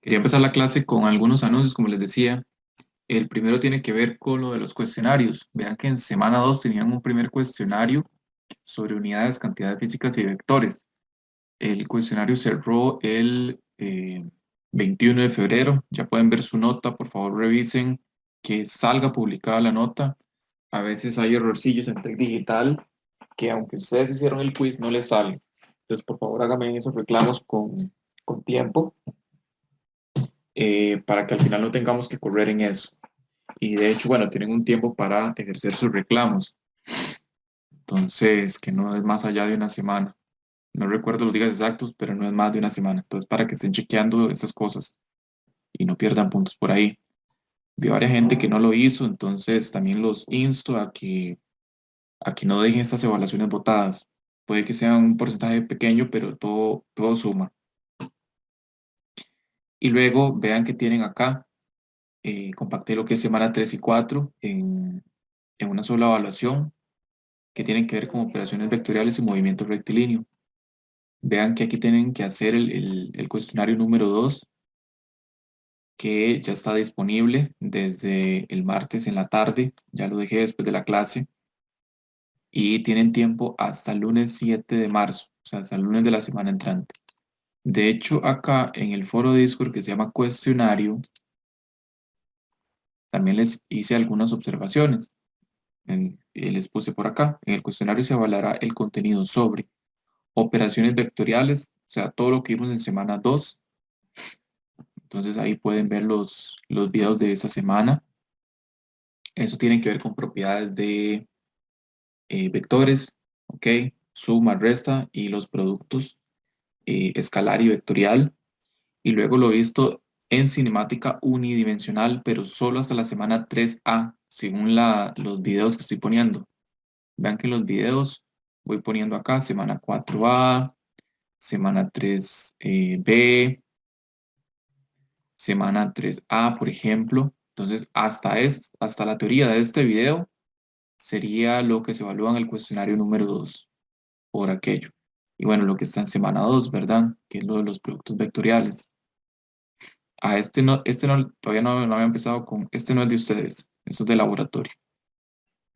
Quería empezar la clase con algunos anuncios, como les decía. El primero tiene que ver con lo de los cuestionarios. Vean que en semana 2 tenían un primer cuestionario sobre unidades, cantidades físicas y vectores. El cuestionario cerró el 21 de febrero. Ya pueden ver su nota. Por favor, revisen que salga publicada la nota. A veces hay errorcillos en Tech Digital que aunque ustedes hicieron el quiz, no les sale. Entonces, por favor, háganme esos reclamos con tiempo para que al final no tengamos que correr en eso. Y de hecho, bueno, tienen un tiempo para ejercer sus reclamos. Entonces, que no es más allá de una semana. No recuerdo los días exactos, pero no es más de una semana. Entonces, para que estén chequeando esas cosas y no pierdan puntos por ahí. Vi varias gente que no lo hizo, entonces también los insto a que no dejen estas evaluaciones botadas. Puede que sea un porcentaje pequeño, pero todo suma. Y luego vean que tienen acá, compacté lo que es semana 3 y 4 en una sola evaluación que tienen que ver con operaciones vectoriales y movimiento rectilíneo. Vean que aquí tienen que hacer el cuestionario número 2 que ya está disponible desde el martes en la tarde, ya lo dejé después de la clase, y tienen tiempo hasta el lunes 7 de marzo, o sea, hasta el lunes de la semana entrante. De hecho, acá en el foro de Discord que se llama cuestionario, también les hice algunas observaciones. Les puse por acá, en el cuestionario se evaluará el contenido sobre operaciones vectoriales, o sea, todo lo que vimos en semana 2. Entonces ahí pueden ver los videos de esa semana. Eso tiene que ver con propiedades de vectores, ¿ok? Suma, resta y los productos escalar y vectorial. Y luego lo he visto en cinemática unidimensional, pero solo hasta la semana 3A, según los videos que estoy poniendo. Vean que los videos voy poniendo acá, semana 4A, semana 3B, semana 3A, por ejemplo. Entonces, hasta la teoría de este video sería lo que se evalúa en el cuestionario número 2 por aquello. Y bueno, lo que está en semana 2, ¿verdad? Que es lo de los productos vectoriales. A este no, todavía no había empezado con, este no es de ustedes, eso es de laboratorio.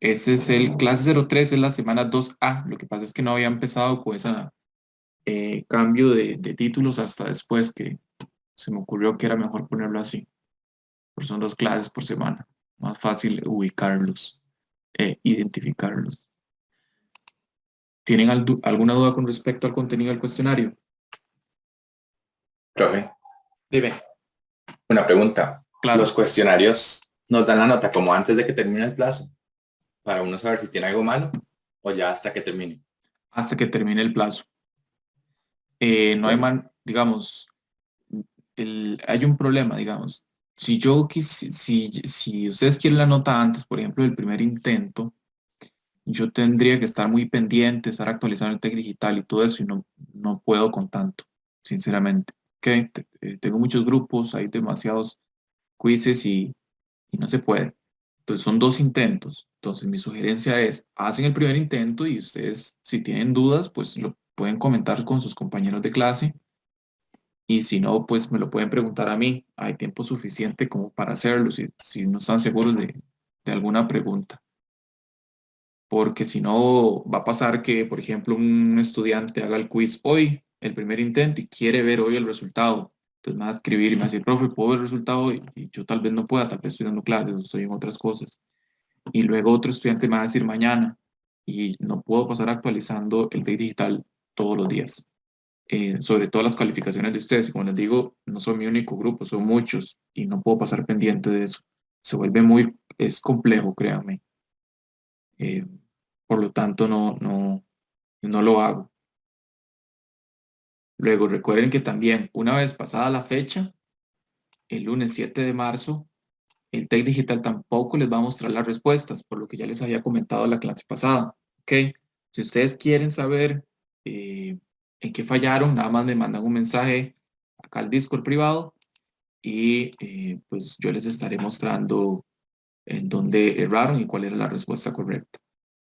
Ese es el clase 03, es la semana 2A. Lo que pasa es que no había empezado con ese cambio de títulos hasta después que se me ocurrió que era mejor ponerlo así. Porque son 2 clases por semana. Más fácil ubicarlos, identificarlos. ¿Tienen alguna duda con respecto al contenido del cuestionario? Profe, Dime. una pregunta. ¿Los Claro, cuestionarios nos dan la nota como antes de que termine el plazo para uno saber si tiene algo malo o ya hasta que termine? hasta que termine el plazo. No hay Bueno, digamos, hay un problema, digamos. Si ustedes quieren la nota antes, por ejemplo, del primer intento, yo tendría que estar muy pendiente, estar actualizando el TEC digital y todo eso, y no puedo con tanto, sinceramente. ¿Ok? Tengo muchos grupos, hay demasiados quizzes y no se puede. Entonces son 2 intentos. Entonces mi sugerencia es, hacen el primer intento y ustedes, si tienen dudas, pues lo pueden comentar con sus compañeros de clase y si no, pues me lo pueden preguntar a mí. Hay tiempo suficiente como para hacerlo si no están seguros de alguna pregunta. Porque si no, va a pasar que, por ejemplo, un estudiante haga el quiz hoy, el primer intento, y quiere ver hoy el resultado. Entonces me va a escribir y me va a decir, profe, ¿puedo ver el resultado? Y yo tal vez no pueda, tal vez estoy dando clases o estoy en otras cosas. Y luego otro estudiante me va a decir mañana y no puedo pasar actualizando el TEC digital todos los días. Sobre todo las calificaciones de ustedes. Y como les digo, no son mi único grupo, son muchos y no puedo pasar pendiente de eso. Se vuelve es complejo, créanme. Eh, por lo tanto, no lo hago. Luego, recuerden que también, una vez pasada la fecha, el lunes 7 de marzo, el TEC Digital tampoco les va a mostrar las respuestas, por lo que ya les había comentado la clase pasada. ¿Ok? Si ustedes quieren saber en qué fallaron, nada más me mandan un mensaje acá al Discord privado y pues yo les estaré mostrando en dónde erraron y cuál era la respuesta correcta,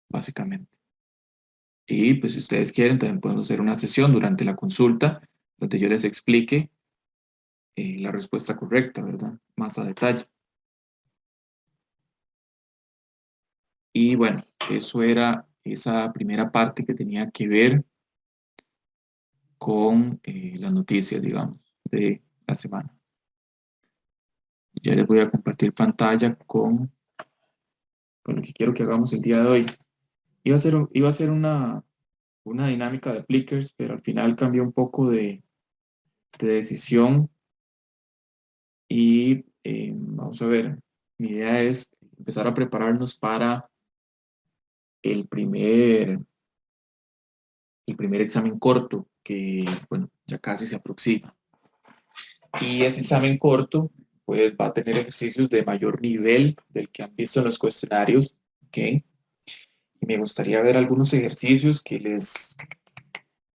básicamente. Y pues si ustedes quieren, también podemos hacer una sesión durante la consulta donde yo les explique la respuesta correcta, ¿verdad? Más a detalle. Y bueno, eso era esa primera parte que tenía que ver con las noticias, digamos, de la semana. Ya les voy a compartir pantalla con lo que quiero que hagamos el día de hoy. Iba a ser una dinámica de Plickers, pero al final cambió un poco de decisión y vamos a ver, mi idea es empezar a prepararnos para el primer, el primer examen corto, que bueno, ya casi se aproxima. Y ese examen corto, pues va a tener ejercicios de mayor nivel del que han visto en los cuestionarios, ¿ok? Y me gustaría ver algunos ejercicios que les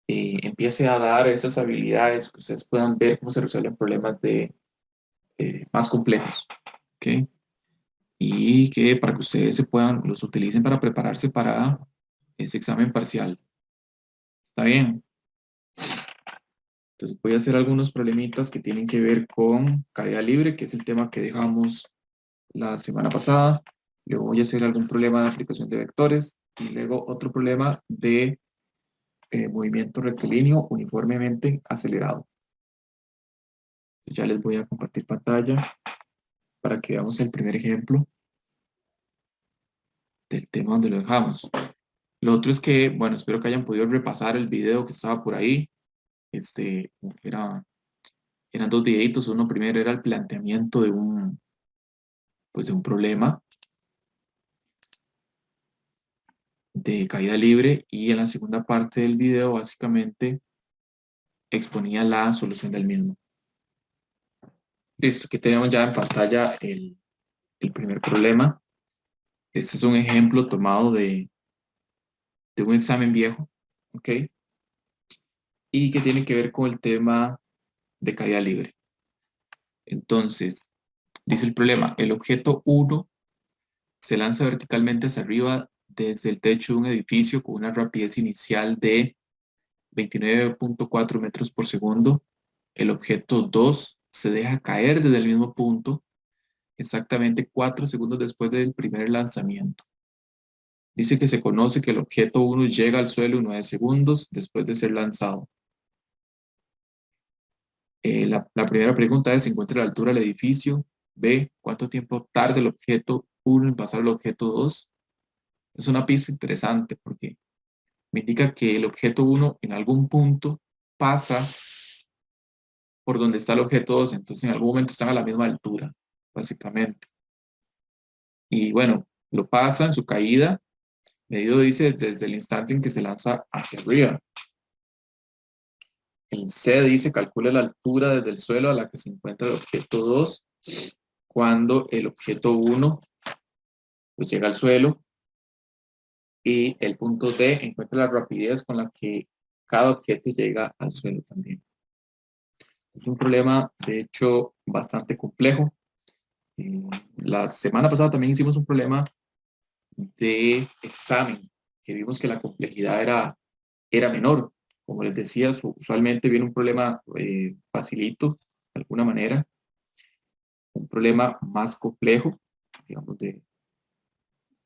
empiece a dar esas habilidades, que ustedes puedan ver cómo se resuelven problemas más complejos, ¿ok? Y que para que ustedes los utilicen para prepararse para ese examen parcial. ¿Está bien? Entonces voy a hacer algunos problemitas que tienen que ver con caída libre, que es el tema que dejamos la semana pasada. Luego voy a hacer algún problema de aplicación de vectores y luego otro problema de movimiento rectilíneo uniformemente acelerado. Ya les voy a compartir pantalla para que veamos el primer ejemplo del tema donde lo dejamos. Lo otro es que, bueno, espero que hayan podido repasar el video que estaba por ahí. Este, eran dos videitos. Uno primero era el planteamiento pues de un problema de caída libre y en la segunda parte del video básicamente exponía la solución del mismo. Listo, aquí tenemos ya en pantalla el primer problema. Este es un ejemplo tomado de un examen viejo, ¿ok? Y que tiene que ver con el tema de caída libre. Entonces, dice el problema, el objeto 1 se lanza verticalmente hacia arriba desde el techo de un edificio con una rapidez inicial de 29.4 metros por segundo. El objeto 2 se deja caer desde el mismo punto exactamente 4 segundos después del primer lanzamiento. Dice que se conoce que el objeto 1 llega al suelo en 9 segundos después de ser lanzado. La primera pregunta es, ¿se encuentra a la altura del edificio? B, ¿cuánto tiempo tarda el objeto 1 en pasar al objeto 2? Es una pista interesante porque me indica que el objeto 1 en algún punto pasa por donde está el objeto 2, entonces en algún momento están a la misma altura, básicamente. Y bueno, lo pasa en su caída, medido dice desde el instante en que se lanza hacia arriba. El C dice calcula la altura desde el suelo a la que se encuentra el objeto 2 cuando el objeto 1 pues llega al suelo, y el punto D encuentra la rapidez con la que cada objeto llega al suelo también. Es un problema, de hecho, bastante complejo. La semana pasada también hicimos un problema de examen, que vimos que la complejidad era menor. Como les decía, usualmente viene un problema facilito, de alguna manera, un problema más complejo, digamos,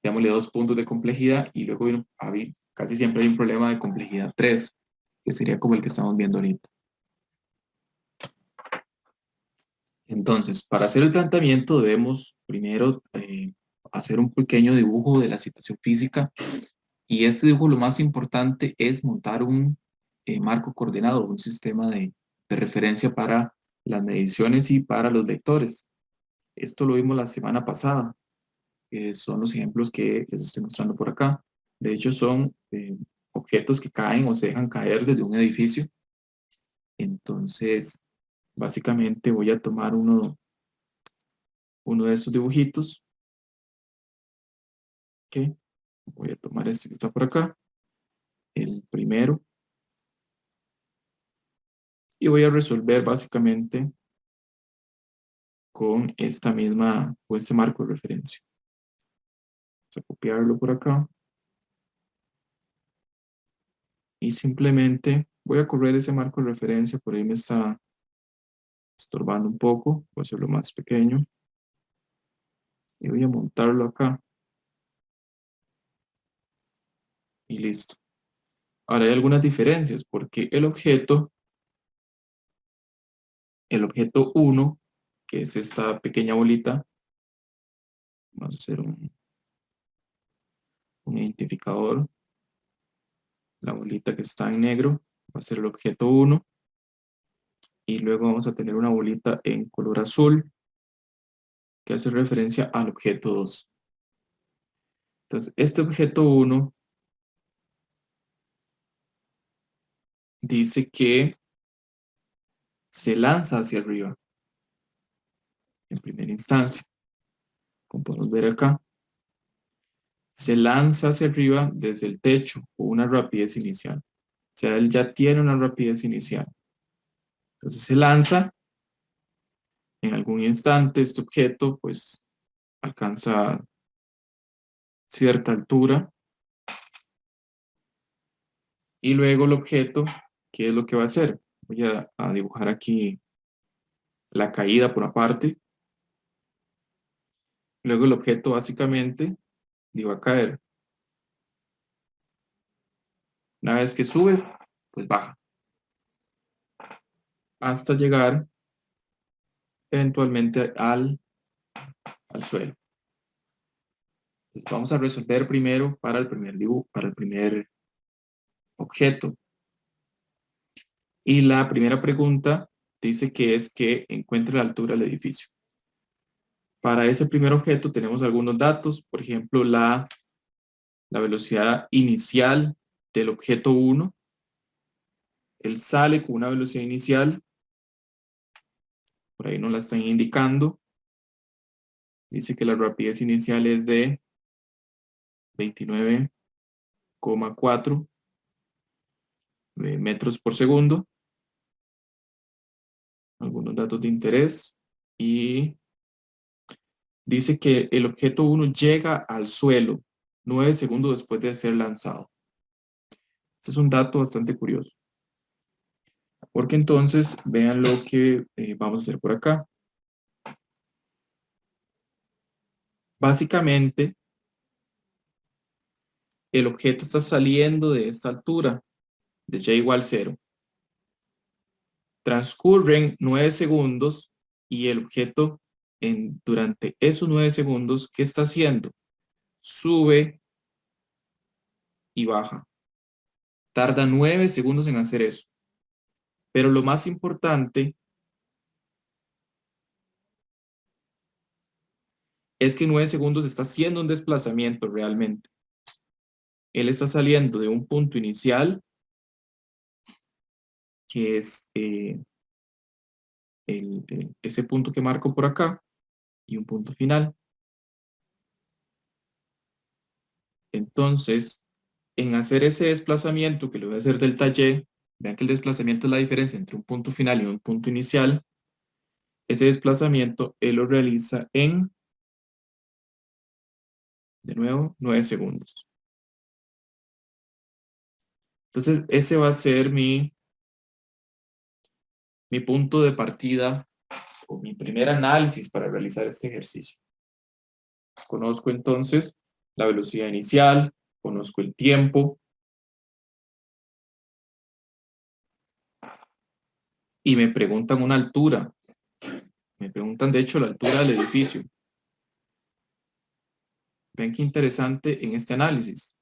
digámosle 2 puntos de complejidad, y luego casi siempre hay un problema de complejidad 3, que sería como el que estamos viendo ahorita. Entonces, para hacer el planteamiento debemos primero hacer un pequeño dibujo de la situación física, y este dibujo lo más importante es montar un marco coordenado, un sistema de referencia para las mediciones y para los vectores. Esto lo vimos la semana pasada. Son los ejemplos que les estoy mostrando por acá. De hecho, son objetos que caen o se dejan caer desde un edificio. Entonces, básicamente voy a tomar uno de estos dibujitos. ¿Ok? Voy a tomar este que está por acá, el primero, y voy a resolver básicamente con con este marco de referencia. Vamos a copiarlo por acá. Y simplemente voy a correr ese marco de referencia, por ahí me está estorbando un poco, voy a hacerlo más pequeño. Y voy a montarlo acá. Y listo. Ahora hay algunas diferencias, porque el objeto 1, que es esta pequeña bolita, vamos a hacer un identificador. La bolita que está en negro va a ser el objeto 1. Y luego vamos a tener una bolita en color azul, que hace referencia al objeto 2. Entonces, este objeto 1 dice que se lanza hacia arriba en primera instancia. Como podemos ver acá, se lanza hacia arriba desde el techo con una rapidez inicial. O sea, él ya tiene una rapidez inicial. Entonces se lanza, en algún instante este objeto pues alcanza cierta altura y luego el objeto, ¿qué es lo que va a hacer? Voy a dibujar aquí la caída por aparte. Luego el objeto básicamente va a caer. Una vez que sube, pues baja. Hasta llegar eventualmente al suelo. Entonces vamos a resolver primero para el primer dibujo, para el primer objeto. Y la primera pregunta dice que es que encuentre la altura del edificio. Para ese primer objeto tenemos algunos datos, por ejemplo, la velocidad inicial del objeto 1. Él sale con una velocidad inicial, por ahí nos la están indicando. Dice que la rapidez inicial es de 29,4 metros por segundo. Algunos datos de interés. Y dice que el objeto 1 llega al suelo 9 segundos después de ser lanzado. Este es un dato bastante curioso. Porque entonces, vean lo que vamos a hacer por acá. Básicamente, el objeto está saliendo de esta altura, de y igual 0. Transcurren 9 segundos y el objeto, durante esos 9 segundos, ¿qué está haciendo? Sube y baja. Tarda 9 segundos en hacer eso. Pero lo más importante es que en 9 segundos está haciendo un desplazamiento realmente. Él está saliendo de un punto inicial, que es ese punto que marco por acá, y un punto final. Entonces, en hacer ese desplazamiento que le voy a hacer delta y, vean que el desplazamiento es la diferencia entre un punto final y un punto inicial. Ese desplazamiento él lo realiza en, de nuevo, 9 segundos. Entonces, ese va a ser mi punto de partida o mi primer análisis para realizar este ejercicio. Conozco entonces la velocidad inicial, conozco el tiempo y me preguntan una altura. Me preguntan, de hecho, la altura del edificio. Ven qué interesante en este análisis,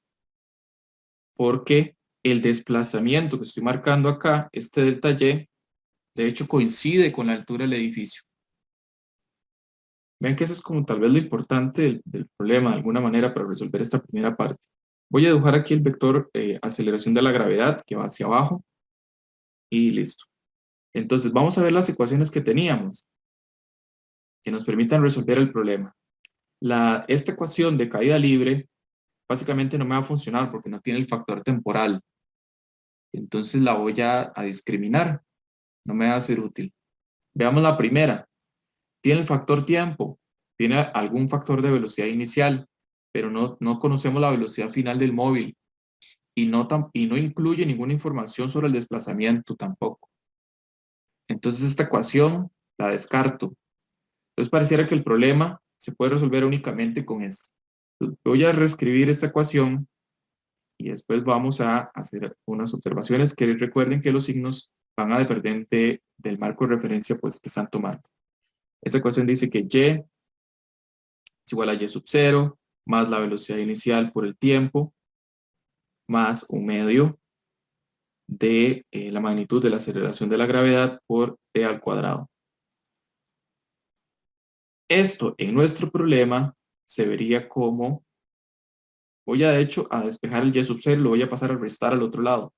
porque el desplazamiento que estoy marcando acá, este delta y, de hecho coincide con la altura del edificio. Vean que eso es como tal vez lo importante del problema, de alguna manera, para resolver esta primera parte. Voy a dibujar aquí el vector aceleración de la gravedad, que va hacia abajo, y listo. Entonces, vamos a ver las ecuaciones que teníamos, que nos permitan resolver el problema. Esta ecuación de caída libre, básicamente no me va a funcionar porque no tiene el factor temporal. Entonces la voy a discriminar, no me va a ser útil. Veamos la primera. Tiene el factor tiempo, tiene algún factor de velocidad inicial, pero no conocemos la velocidad final del móvil y no incluye ninguna información sobre el desplazamiento tampoco. Entonces esta ecuación la descarto. Entonces pareciera que el problema se puede resolver únicamente con esto. Entonces, voy a reescribir esta ecuación y después vamos a hacer unas observaciones que recuerden que los signos van a depender del marco de referencia pues, que están tomando. Esta ecuación dice que y es igual a y sub 0 más la velocidad inicial por el tiempo más un medio de la magnitud de la aceleración de la gravedad por t al cuadrado. Esto en nuestro problema se vería como, voy a de hecho a despejar el y sub 0, lo voy a pasar a restar al otro lado.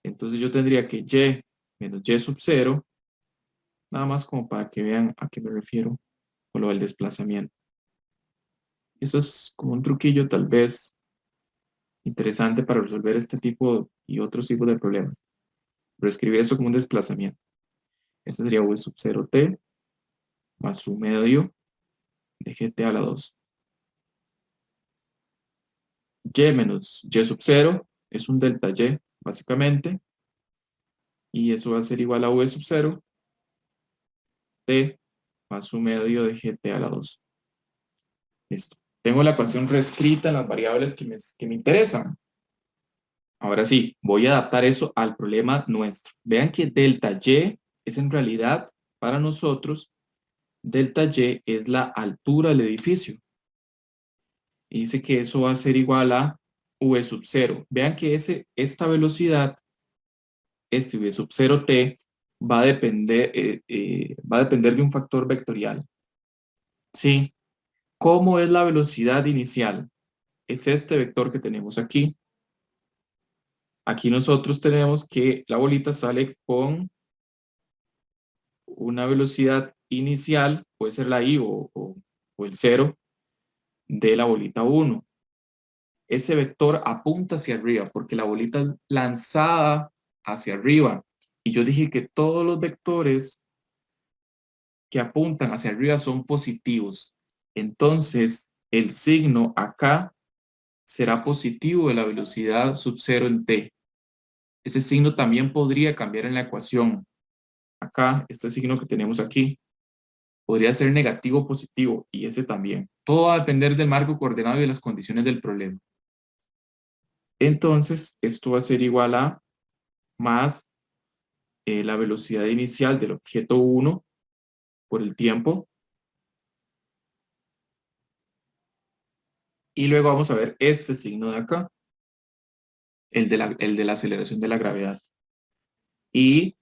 Entonces yo tendría que y menos y sub 0, nada más como para que vean a qué me refiero con lo del desplazamiento. Eso es como un truquillo tal vez interesante para resolver este tipo y otros tipos de problemas. Pero escribir esto como un desplazamiento. Esto sería v sub 0t más su medio de gt a la 2. Y menos y sub 0 es un delta y, básicamente. Y eso va a ser igual a v sub 0 t más su medio de gt a la 2. Listo. Tengo la ecuación reescrita en las variables que me interesan. Ahora sí, voy a adaptar eso al problema nuestro. Vean que delta y es en realidad, para nosotros, delta y es la altura del edificio. Y dice que eso va a ser igual a v sub 0. Vean que esta velocidad, este v sub 0t, va a depender de un factor vectorial. ¿Sí? ¿Cómo es la velocidad inicial? Es este vector que tenemos aquí. Aquí nosotros tenemos que la bolita sale con una velocidad inicial, puede ser la i o el 0, de la bolita 1. Ese vector apunta hacia arriba porque la bolita es lanzada hacia arriba. Y yo dije que todos los vectores que apuntan hacia arriba son positivos. Entonces, el signo acá será positivo de la velocidad sub 0 en t. Ese signo también podría cambiar en la ecuación. Acá, este signo que tenemos aquí, podría ser negativo o positivo, y ese también. Todo va a depender del marco coordenado y de las condiciones del problema. Entonces, esto va a ser igual a más la velocidad inicial del objeto 1 por el tiempo. Y luego vamos a ver este signo de acá, el de la aceleración de la gravedad. Y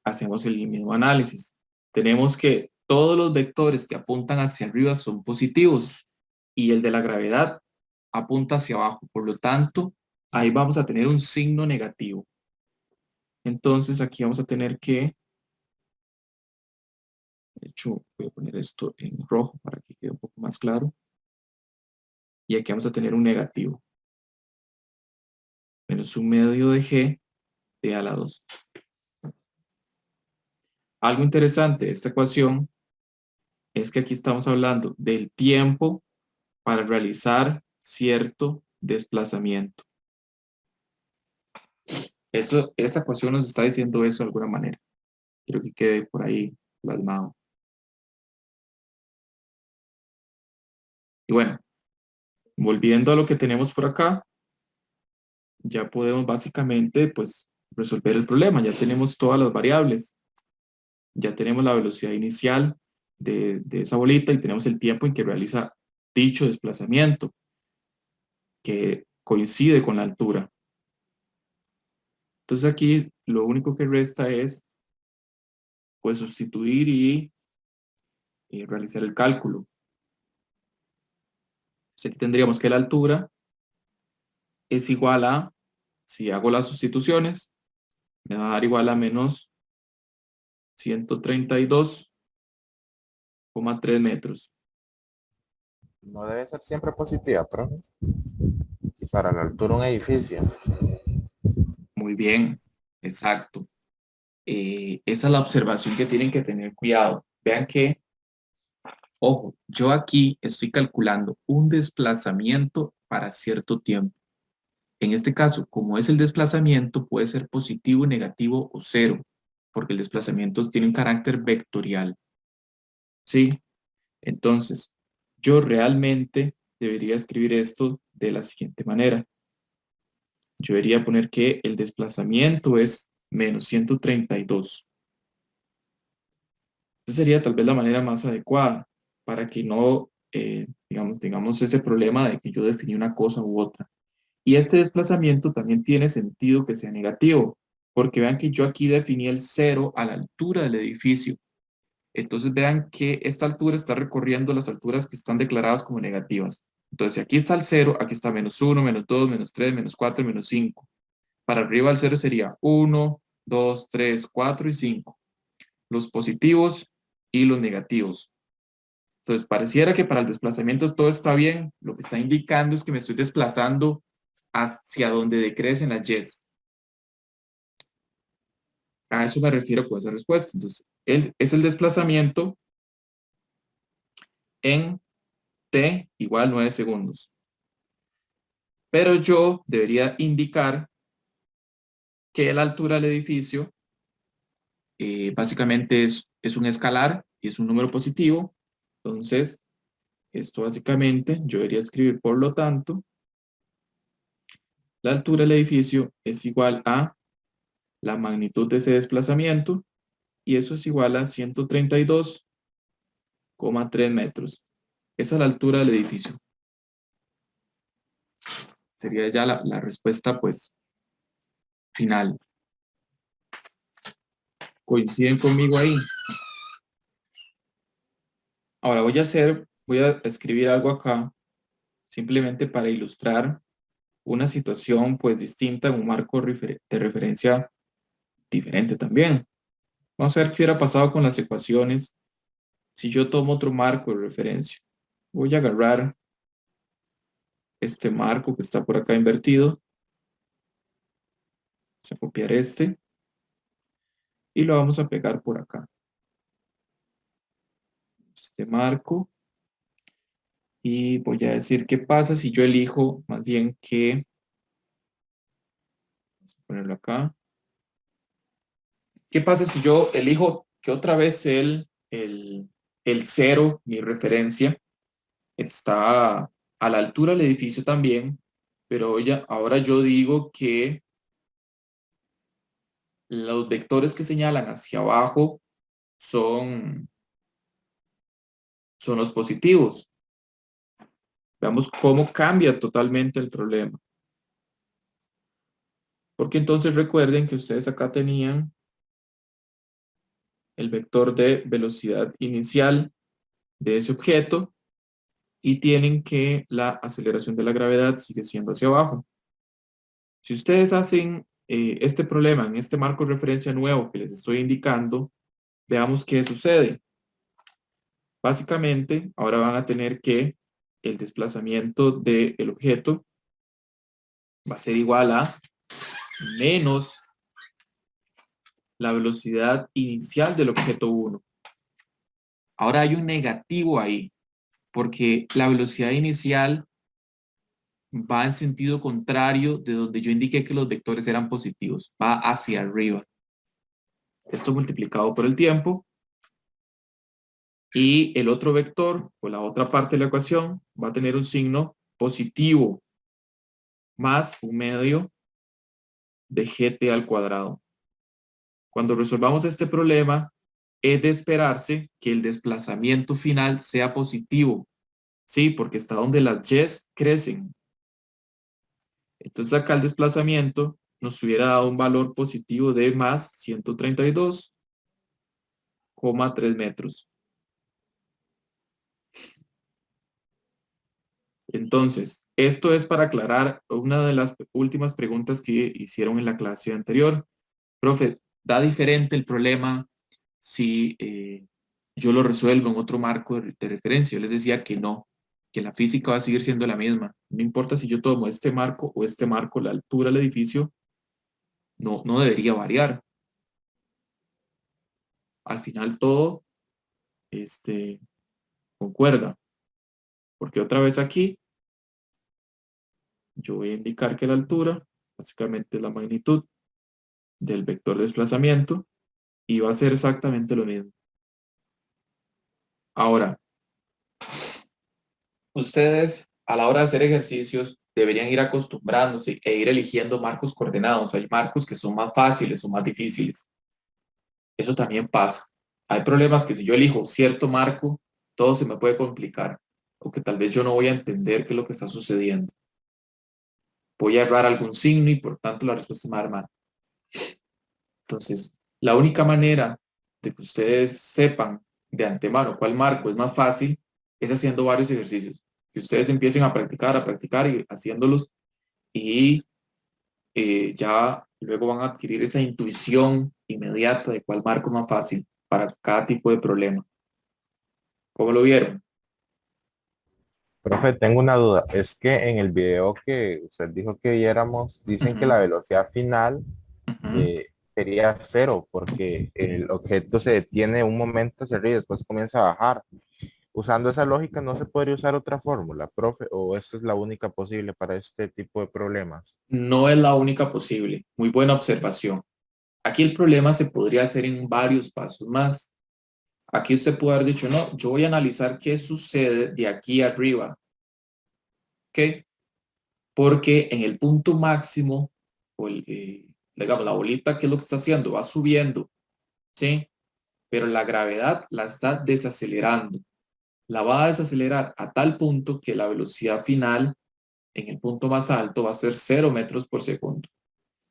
hacemos el mismo análisis. Tenemos que todos los vectores que apuntan hacia arriba son positivos y el de la gravedad apunta hacia abajo. Por lo tanto, ahí vamos a tener un signo negativo. Entonces, aquí vamos a tener que, de hecho, voy a poner esto en rojo para que quede un poco más claro. Y aquí vamos a tener un negativo. Menos un medio de g de a la 2. Algo interesante de esta ecuación es que aquí estamos hablando del tiempo para realizar cierto desplazamiento. Esa ecuación nos está diciendo eso de alguna manera. Quiero que quede por ahí plasmado. Y bueno, volviendo a lo que tenemos por acá, ya podemos básicamente pues resolver el problema. Ya tenemos todas las variables. Ya tenemos la velocidad inicial de esa bolita y tenemos el tiempo en que realiza dicho desplazamiento, que coincide con la altura. Entonces aquí lo único que resta es pues sustituir y realizar el cálculo. Aquí tendríamos que la altura es igual a, si hago las sustituciones, me va a dar igual a menos 132,3 metros. No debe ser siempre positiva, profe. Y para la altura de un edificio. Muy bien, exacto. Esa es la observación que tienen que tener cuidado. Vean que, ojo, yo aquí estoy calculando un desplazamiento para cierto tiempo. En este caso, como es el desplazamiento, puede ser positivo, negativo o cero. porque el desplazamiento tiene un carácter vectorial. ¿Sí? Entonces, yo realmente debería escribir esto de la siguiente manera. Yo debería poner que el desplazamiento es menos 132. Esa sería tal vez la manera más adecuada para que no, digamos, tengamos ese problema de que yo definí una cosa u otra. Y este desplazamiento también tiene sentido que sea negativo, porque vean que yo aquí definí el 0 a la altura del edificio. Entonces vean que esta altura está recorriendo las alturas que están declaradas como negativas. Entonces, si aquí está el 0, aquí está menos 1, menos 2, menos 3, menos 4, menos 5. Para arriba del 0 sería 1, 2, 3, 4 y 5. Los positivos y los negativos. Entonces, pareciera que para el desplazamiento todo está bien. Lo que está indicando es que me estoy desplazando hacia donde decrecen las y. A eso me refiero con esa respuesta. Entonces, es el desplazamiento en t igual 9 segundos. Pero yo debería indicar que la altura del edificio básicamente es un escalar y es un número positivo. Entonces, esto básicamente yo debería escribir, por lo tanto, la altura del edificio es igual a la magnitud de ese desplazamiento y eso es igual a 132,3 metros. Esa es la altura del edificio. Sería ya la respuesta, pues, final. ¿Coinciden conmigo ahí? Ahora voy a escribir algo acá, simplemente para ilustrar una situación, pues, distinta en un marco de referencia diferente también. Vamos a ver qué hubiera pasado con las ecuaciones si yo tomo otro marco de referencia. Voy a agarrar este marco que está por acá invertido. Vamos a copiar este y lo vamos a pegar por acá. Este marco. Y voy a decir qué pasa si yo elijo más bien que, vamos a ponerlo acá. ¿Qué pasa si yo elijo que otra vez el 0, mi referencia, está a la altura del edificio también, pero ahora yo digo que los vectores que señalan hacia abajo son los positivos. Veamos cómo cambia totalmente el problema. Porque entonces recuerden que ustedes acá tenían el vector de velocidad inicial de ese objeto y tienen que la aceleración de la gravedad sigue siendo hacia abajo. Si ustedes hacen este problema en este marco de referencia nuevo que les estoy indicando, veamos qué sucede. Básicamente, ahora van a tener que el desplazamiento del objeto va a ser igual a menos la velocidad inicial del objeto 1. Ahora hay un negativo ahí, porque la velocidad inicial va en sentido contrario de donde yo indiqué que los vectores eran positivos, va hacia arriba. Esto multiplicado por el tiempo. Y el otro vector, o la otra parte de la ecuación, va a tener un signo positivo más un medio de gt al cuadrado. Cuando resolvamos este problema, es de esperarse que el desplazamiento final sea positivo. Sí, porque está donde las y crecen. Entonces acá el desplazamiento nos hubiera dado un valor positivo de más 132,3 metros. Entonces, esto es para aclarar una de las últimas preguntas que hicieron en la clase anterior. Profe, ¿da diferente el problema si yo lo resuelvo en otro marco de referencia? Yo les decía que no, que la física va a seguir siendo la misma. No importa si yo tomo este marco o este marco, la altura del edificio no debería variar. Al final todo concuerda. Porque otra vez aquí, yo voy a indicar que la altura, básicamente es la magnitud del vector de desplazamiento, y va a ser exactamente lo mismo. Ahora, ustedes a la hora de hacer ejercicios deberían ir acostumbrándose e ir eligiendo marcos coordenados. Hay marcos que son más fáciles o más difíciles. Eso también pasa. Hay problemas que si yo elijo cierto marco, todo se me puede complicar o que tal vez yo no voy a entender qué es lo que está sucediendo. Voy a errar algún signo y por tanto la respuesta me va a dar mal. Entonces, la única manera de que ustedes sepan de antemano cuál marco es más fácil es haciendo varios ejercicios. Que ustedes empiecen a practicar y haciéndolos y ya luego van a adquirir esa intuición inmediata de cuál marco es más fácil para cada tipo de problema. ¿Cómo lo vieron? Profe, tengo una duda. Es que en el video que usted dijo que viéramos, dicen que Ujú, la velocidad final ujú. sería cero porque el objeto se detiene un momento hacia arriba y después comienza a bajar. Usando esa lógica, ¿no se podría usar otra fórmula, profe? ¿O esta es la única posible para este tipo de problemas? No es la única posible. Muy buena observación. Aquí el problema se podría hacer en varios pasos más. Aquí usted puede haber dicho, no, yo voy a analizar qué sucede de aquí arriba. ¿Ok? Porque en el punto máximo, o digamos, la bolita, ¿qué es lo que está haciendo? Va subiendo, ¿sí? Pero la gravedad la está desacelerando. La va a desacelerar a tal punto que la velocidad final en el punto más alto va a ser 0 metros por segundo.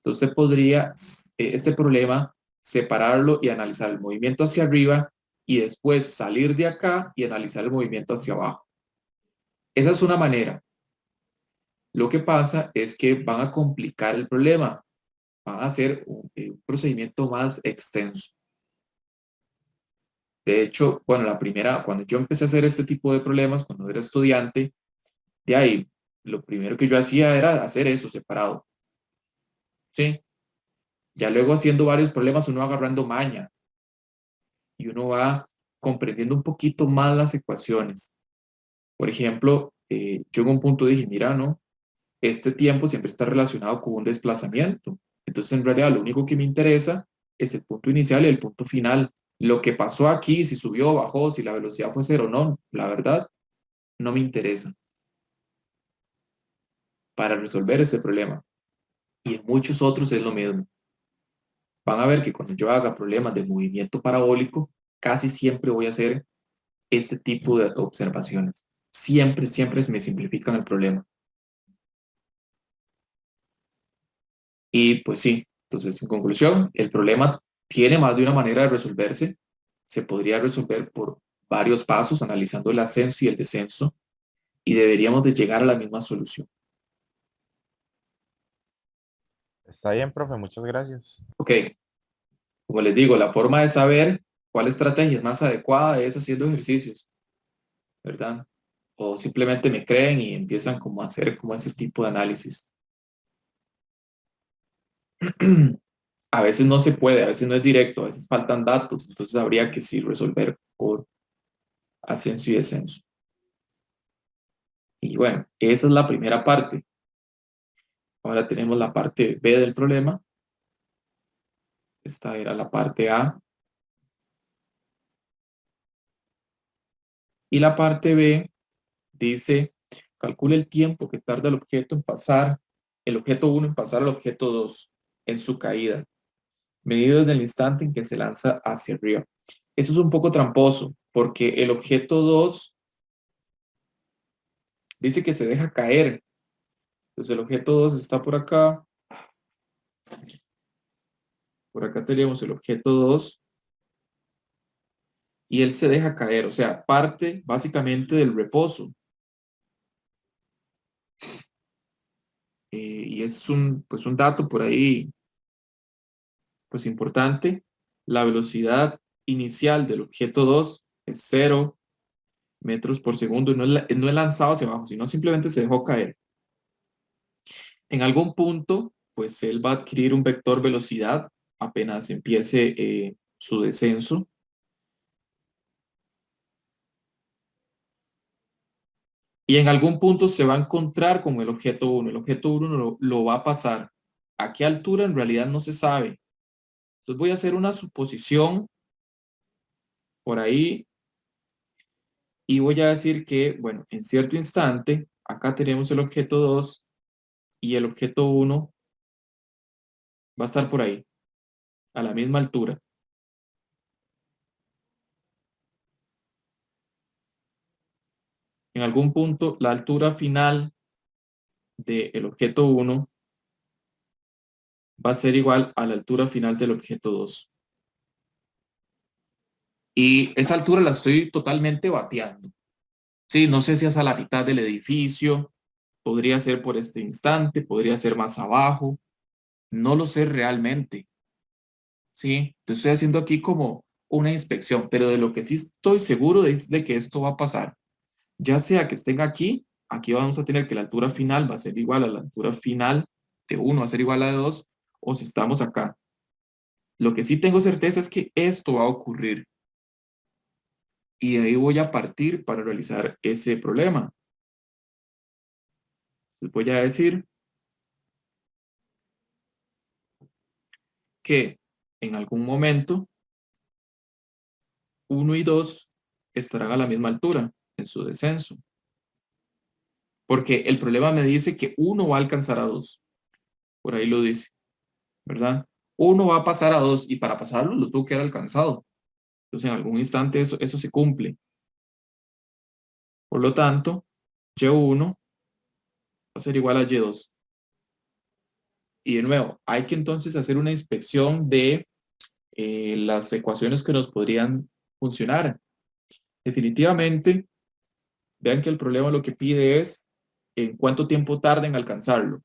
Entonces podría este problema separarlo y analizar el movimiento hacia arriba y después salir de acá y analizar el movimiento hacia abajo. Esa es una manera. Lo que pasa es que van a complicar el problema, van a hacer un procedimiento más extenso. De hecho, bueno, cuando yo empecé a hacer este tipo de problemas, cuando era estudiante, de ahí, lo primero que yo hacía era hacer eso separado, ¿sí? Ya luego haciendo varios problemas uno va agarrando maña y uno va comprendiendo un poquito más las ecuaciones. Por ejemplo, yo en un punto dije, mira, no, este tiempo siempre está relacionado con un desplazamiento. Entonces, en realidad, lo único que me interesa es el punto inicial y el punto final. Lo que pasó aquí, si subió o bajó, si la velocidad fue cero o no, la verdad, no me interesa para resolver ese problema. Y en muchos otros es lo mismo. Van a ver que cuando yo haga problemas de movimiento parabólico, casi siempre voy a hacer este tipo de observaciones. Siempre, siempre me simplifican el problema. Y pues sí, entonces en conclusión, el problema tiene más de una manera de resolverse. Se podría resolver por varios pasos, analizando el ascenso y el descenso, y deberíamos de llegar a la misma solución. Está bien, profe, muchas gracias. Ok, como les digo, la forma de saber cuál estrategia es más adecuada es haciendo ejercicios, ¿verdad? O simplemente me creen y empiezan como a hacer como ese tipo de análisis. A veces no se puede, a veces no es directo, a veces faltan datos, entonces habría que sí resolver por ascenso y descenso. Y bueno, esa es la primera parte. Ahora tenemos la parte B del problema. Esta era la parte A. Y la parte B dice, calcule el tiempo que tarda el objeto en pasar, el objeto 1 en pasar al objeto 2 en su caída, medido desde el instante en que se lanza hacia arriba. Eso es un poco tramposo, porque el objeto 2 dice que se deja caer. Entonces el objeto 2 está por acá. Por acá tenemos el objeto 2 y él se deja caer, o sea, parte básicamente del reposo. Y es pues un dato por ahí pues importante. La velocidad inicial del objeto 2 es 0 metros por segundo. No es lanzado hacia abajo, sino simplemente se dejó caer. En algún punto, pues él va a adquirir un vector velocidad apenas empiece su descenso. Y en algún punto se va a encontrar con el objeto 1. El objeto 1 lo va a pasar. ¿A qué altura? En realidad no se sabe. Entonces voy a hacer una suposición por ahí y voy a decir que, bueno, en cierto instante, acá tenemos el objeto 2 y el objeto 1 va a estar por ahí, a la misma altura. En algún punto, la altura final del objeto 1 va a ser igual a la altura final del objeto 2. Y esa altura la estoy totalmente bateando. Sí, no sé si es a la mitad del edificio, podría ser por este instante, podría ser más abajo, no lo sé realmente. Sí, te estoy haciendo aquí como una inspección, pero de lo que sí estoy seguro es de que esto va a pasar. Ya sea que estén aquí, aquí vamos a tener que la altura final va a ser igual a la altura final de 1, va a ser igual a de 2, o si estamos acá. Lo que sí tengo certeza es que esto va a ocurrir. Y de ahí voy a partir para realizar ese problema. Les voy a decir que en algún momento 1 y 2 estarán a la misma altura en su descenso. Porque el problema me dice que 1 va a alcanzar a 2. Por ahí lo dice, ¿verdad? 1 va a pasar a 2 y para pasarlo lo tuvo que haber alcanzado. Entonces en algún instante eso se cumple. Por lo tanto, Y1 va a ser igual a Y2. Y de nuevo, hay que entonces hacer una inspección de las ecuaciones que nos podrían funcionar. Definitivamente, vean que el problema lo que pide es en cuánto tiempo tarda en alcanzarlo.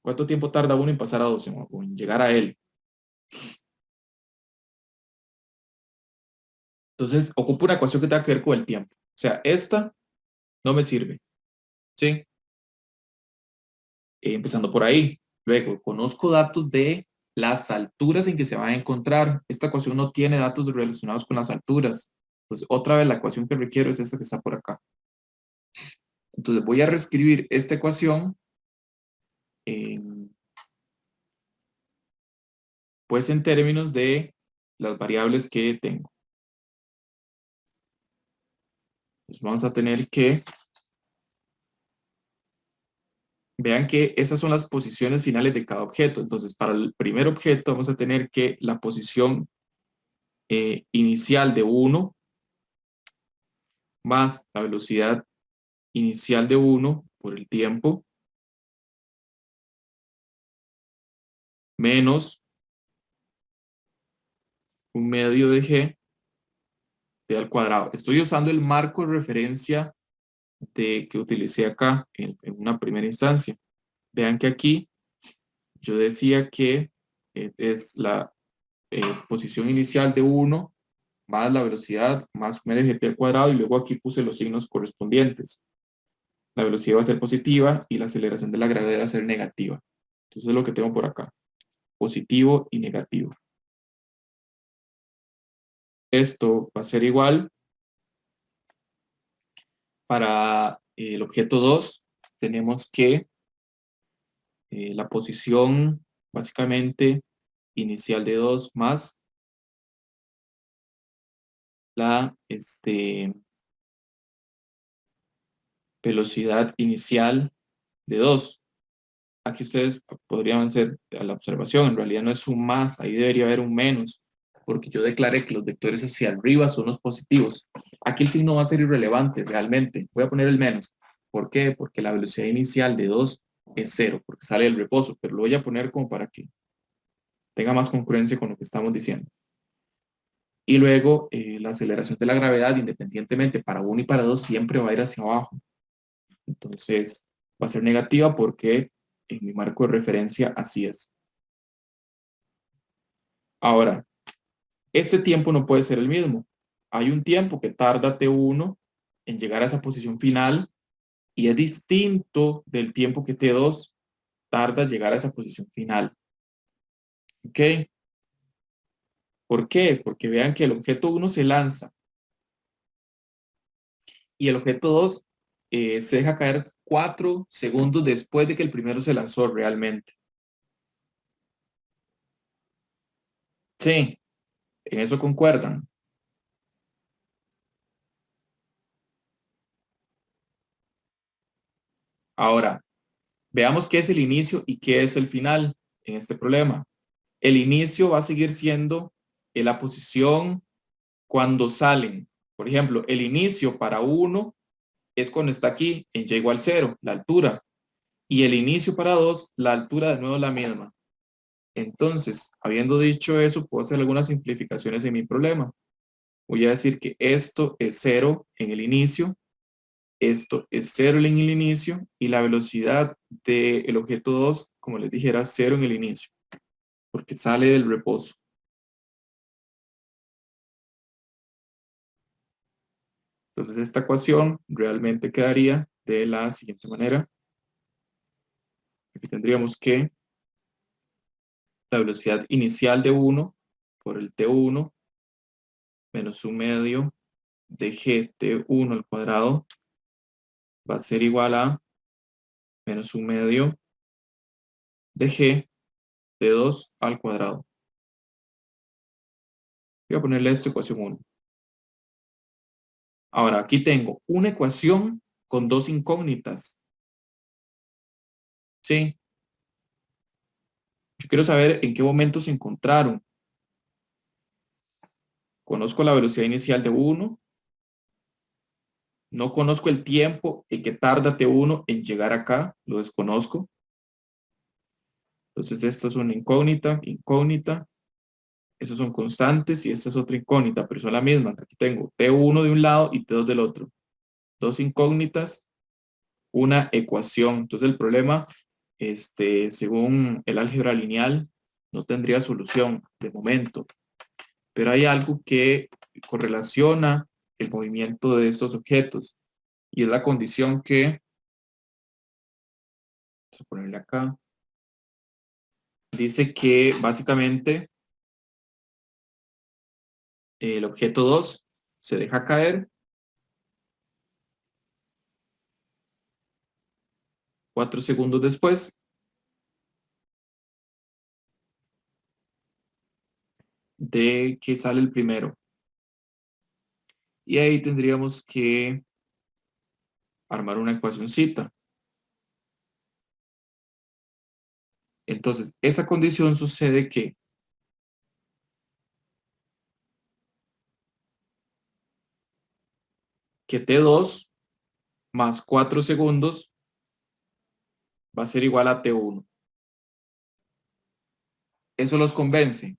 ¿Cuánto tiempo tarda uno en pasar a 2 o en llegar a él? Entonces, ocupo una ecuación que tenga que ver con el tiempo. O sea, esta no me sirve. ¿Sí? Empezando por ahí. Luego, conozco datos de las alturas en que se van a encontrar. Esta ecuación no tiene datos relacionados con las alturas. Pues otra vez la ecuación que requiero es esta que está por acá. Entonces voy a reescribir esta ecuación pues en términos de las variables que tengo. Pues vamos a tener que, vean que esas son las posiciones finales de cada objeto. Entonces para el primer objeto vamos a tener que la posición inicial de 1 más la velocidad inicial de 1 por el tiempo menos un medio de g t al cuadrado. Estoy usando el marco de referencia que utilicé acá en una primera instancia. Vean que aquí yo decía que es la posición inicial de 1 más la velocidad más un medio de g t al cuadrado y luego aquí puse los signos correspondientes. La velocidad va a ser positiva y la aceleración de la gravedad va a ser negativa. Entonces es lo que tengo por acá, positivo y negativo. Esto va a ser igual para el objeto 2. Tenemos que la posición básicamente inicial de 2 más la velocidad inicial de 2. Aquí ustedes podrían hacer la observación, en realidad no es un más, ahí debería haber un menos, porque yo declaré que los vectores hacia arriba son los positivos. Aquí el signo va a ser irrelevante realmente. Voy a poner el menos. ¿Por qué? Porque la velocidad inicial de 2 es 0, porque sale del reposo, pero lo voy a poner como para que tenga más concurrencia con lo que estamos diciendo. Y luego la aceleración de la gravedad, independientemente para 1 y para 2, siempre va a ir hacia abajo. Entonces va a ser negativa porque en mi marco de referencia así es. Ahora, este tiempo no puede ser el mismo. Hay un tiempo que tarda T1 en llegar a esa posición final y es distinto del tiempo que T2 tarda en llegar a esa posición final. ¿Ok? ¿Por qué? Porque vean que el objeto 1 se lanza y el objeto 2 se deja caer 4 segundos después de que el primero se lanzó realmente. Sí, en eso concuerdan. Ahora, veamos qué es el inicio y qué es el final en este problema. El inicio va a seguir siendo la posición cuando salen. Por ejemplo, el inicio para 1 es cuando está aquí en y igual 0, la altura. Y el inicio para 2, la altura de nuevo es la misma. Entonces, habiendo dicho eso, puedo hacer algunas simplificaciones en mi problema. Voy a decir que esto es 0 en el inicio, esto es 0 en el inicio y la velocidad del objeto 2, como les dije, era 0 en el inicio, porque sale del reposo. Entonces, esta ecuación realmente quedaría de la siguiente manera. Aquí tendríamos que la velocidad inicial de 1 por el T1 menos 1 medio de GT1 al cuadrado va a ser igual a menos 1 medio de G de 2 al cuadrado. Voy a ponerle esto ecuación 1. Ahora, aquí tengo una ecuación con dos incógnitas. ¿Sí? Yo quiero saber en qué momento se encontraron. Conozco la velocidad inicial de 1. No conozco el tiempo en que tarda T1 en llegar acá. Lo desconozco. Entonces, esta es una incógnita, incógnita. Esos son constantes y esta es otra incógnita, pero son la misma. Aquí tengo T1 de un lado y T2 del otro. Dos incógnitas, una ecuación. Entonces el problema, según el álgebra lineal, no tendría solución de momento. Pero hay algo que correlaciona el movimiento de estos objetos y es la condición que, vamos a ponerle acá, dice que básicamente el objeto 2 se deja caer 4 segundos después de que sale el primero. Y ahí tendríamos que armar una ecuacióncita. Entonces, esa condición sucede que T2 más 4 segundos va a ser igual a T1. Eso los convence.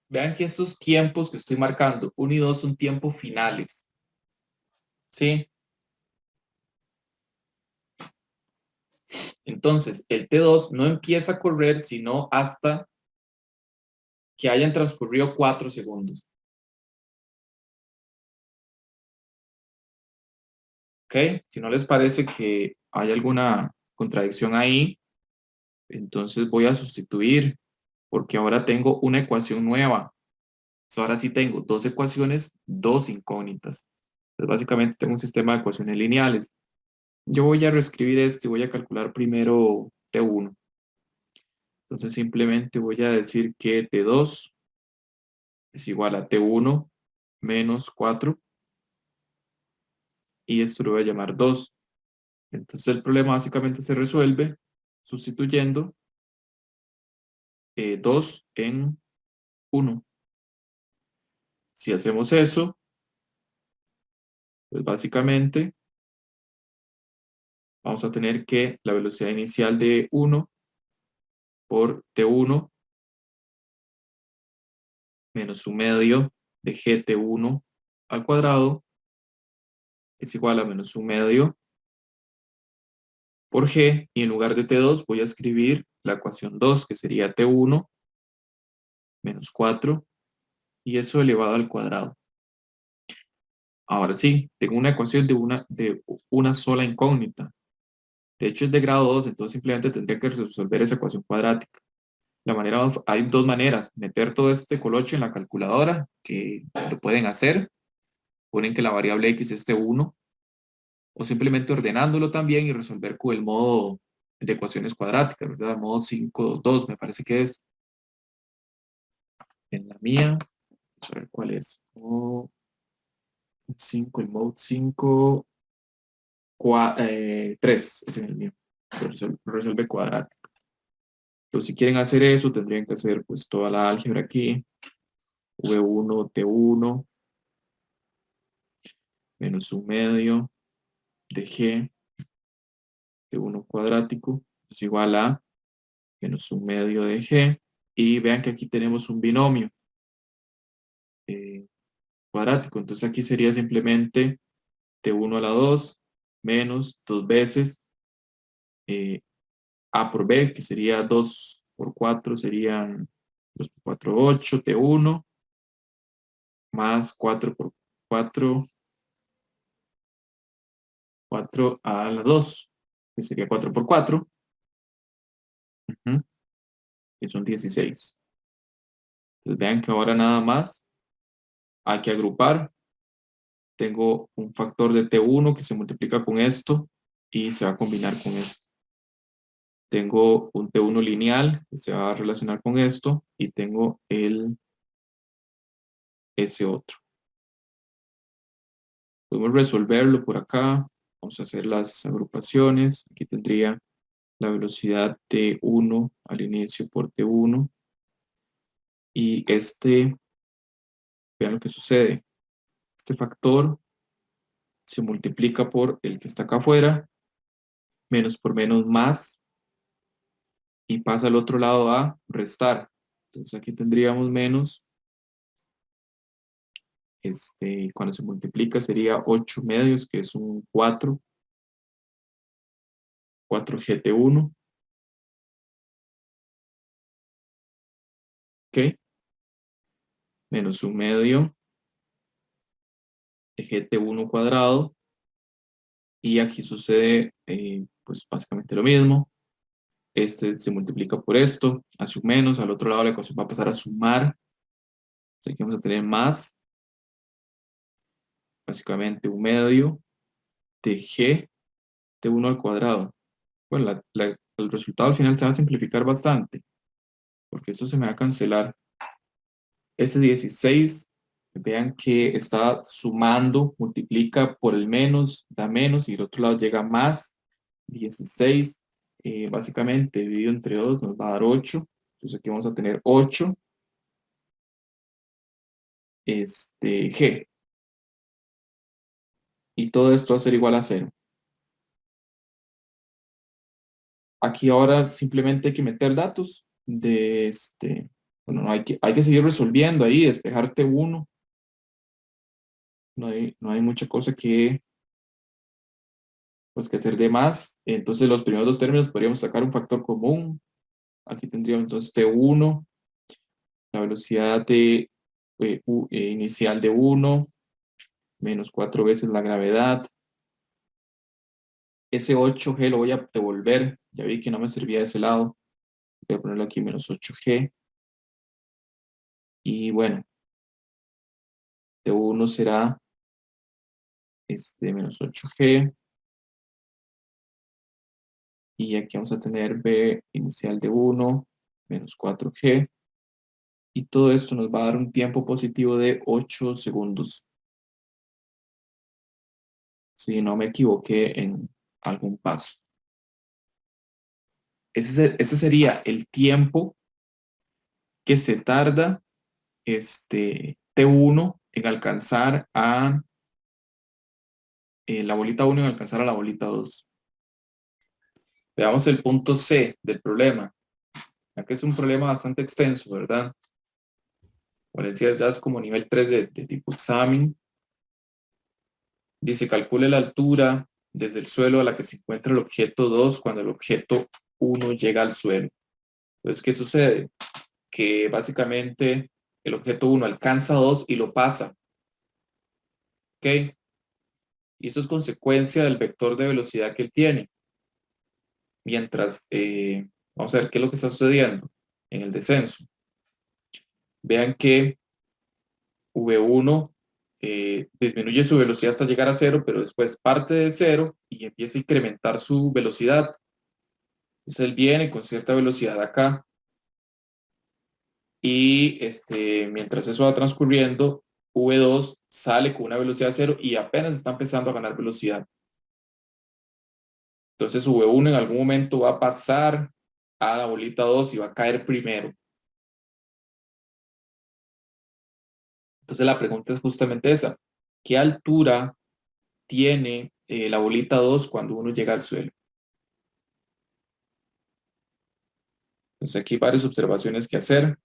Vean que estos tiempos que estoy marcando, 1 y 2, son tiempos finales. ¿Sí? Entonces, el T2 no empieza a correr sino hasta que hayan transcurrido 4 segundos. ¿Ok? Si no les parece que hay alguna contradicción ahí, entonces voy a sustituir, porque ahora tengo una ecuación nueva. Ahora sí tengo dos ecuaciones, dos incógnitas. Entonces, básicamente tengo un sistema de ecuaciones lineales. Yo voy a reescribir esto y voy a calcular primero T1. Entonces simplemente voy a decir que T2 es igual a T1 menos 4 y esto lo voy a llamar 2. Entonces el problema básicamente se resuelve sustituyendo 2 en 1. Si hacemos eso, pues básicamente vamos a tener que la velocidad inicial de 1 por T1 menos 1 medio de GT1 al cuadrado es igual a menos 1 medio por G, y en lugar de T2 voy a escribir la ecuación 2, que sería T1 menos 4, y eso elevado al cuadrado. Ahora sí, tengo una ecuación de una sola incógnita. De hecho es de grado 2, entonces simplemente tendría que resolver esa ecuación cuadrática. Hay dos maneras: meter todo este colocho en la calculadora, que lo pueden hacer, ponen que la variable x es T1, o simplemente ordenándolo también y resolver con el modo de ecuaciones cuadráticas, ¿verdad? Modo 5.2 me parece que es. en la mía. Vamos a ver cuál es. 5, el mode 5, 3, ese es el mío. Resuelve cuadráticas. Entonces, si quieren hacer eso, tendrían que hacer pues toda la álgebra aquí. V1, T1, menos un medio de G, T1 cuadrático, es igual a menos un medio de G. Y vean que aquí tenemos un binomio cuadrático. Entonces aquí sería simplemente T1 a la 2 menos 2 veces A por B, que sería 2 por 4, serían 2 por 4, 8, T1, más 4 por 4, 4 a la 2, que sería 4 por 4, que son 16. Entonces vean que ahora nada más hay que agrupar. Tengo un factor de T1 que se multiplica con esto y se va a combinar con esto. Tengo un T1 lineal que se va a relacionar con esto y tengo ese otro. Podemos resolverlo por acá. Vamos a hacer las agrupaciones. Aquí tendría la velocidad T1 al inicio por T1. Y vean lo que sucede. Este factor se multiplica por el que está acá afuera, menos por menos más, y pasa al otro lado a restar. Entonces aquí tendríamos menos, cuando se multiplica sería 8 medios, que es un 4 GT1, ¿ok? Menos un medio de GT1 cuadrado, y aquí sucede pues básicamente lo mismo. Este se multiplica por esto, hace un menos, al otro lado la ecuación va a pasar a sumar, así que vamos a tener más, básicamente un medio de G T1 al cuadrado. Bueno, el resultado al final se va a simplificar bastante, porque esto se me va a cancelar. Ese 16, vean que está sumando, multiplica por el menos, da menos, y el otro lado llega más. 16, básicamente dividido entre 2 nos va a dar 8. Entonces aquí vamos a tener 8 G. Y todo esto va a ser igual a 0. Aquí ahora simplemente hay que meter datos de bueno, hay que seguir resolviendo ahí, despejarte uno. No hay mucha cosa pues, que hacer de más. Entonces los primeros dos términos podríamos sacar un factor común. Aquí tendríamos entonces T1, la velocidad inicial de 1, menos 4 veces la gravedad. Ese 8G lo voy a devolver. Ya vi que no me servía de ese lado. Voy a ponerlo aquí, menos 8G. Y bueno, T1 será menos 8G. Y aquí vamos a tener B inicial de 1, menos 4G. Y todo esto nos va a dar un tiempo positivo de 8 segundos. Si no me equivoqué en algún paso. Ese sería el tiempo que se tarda T1 en alcanzar a la bolita 1 en alcanzar a la bolita 2. Veamos el punto C del problema. Aquí es un problema bastante extenso, ¿verdad? Como les decía, ya es como nivel 3 de tipo examen. Dice, calcule la altura desde el suelo a la que se encuentra el objeto 2 cuando el objeto 1 llega al suelo. Entonces, ¿qué sucede? Que básicamente el objeto 1 alcanza 2 y lo pasa. ¿Ok? Y eso es consecuencia del vector de velocidad que él tiene. Mientras, vamos a ver qué es lo que está sucediendo en el descenso. Vean que V1 disminuye su velocidad hasta llegar a 0, pero después parte de 0 y empieza a incrementar su velocidad. Entonces él viene con cierta velocidad acá. y mientras eso va transcurriendo, V2 sale con una velocidad cero y apenas está empezando a ganar velocidad. Entonces V1 en algún momento va a pasar a la bolita 2 y va a caer primero. Entonces la pregunta es justamente esa. ¿Qué altura tiene la bolita 2 cuando uno llega al suelo? Entonces aquí hay varias observaciones que hacer.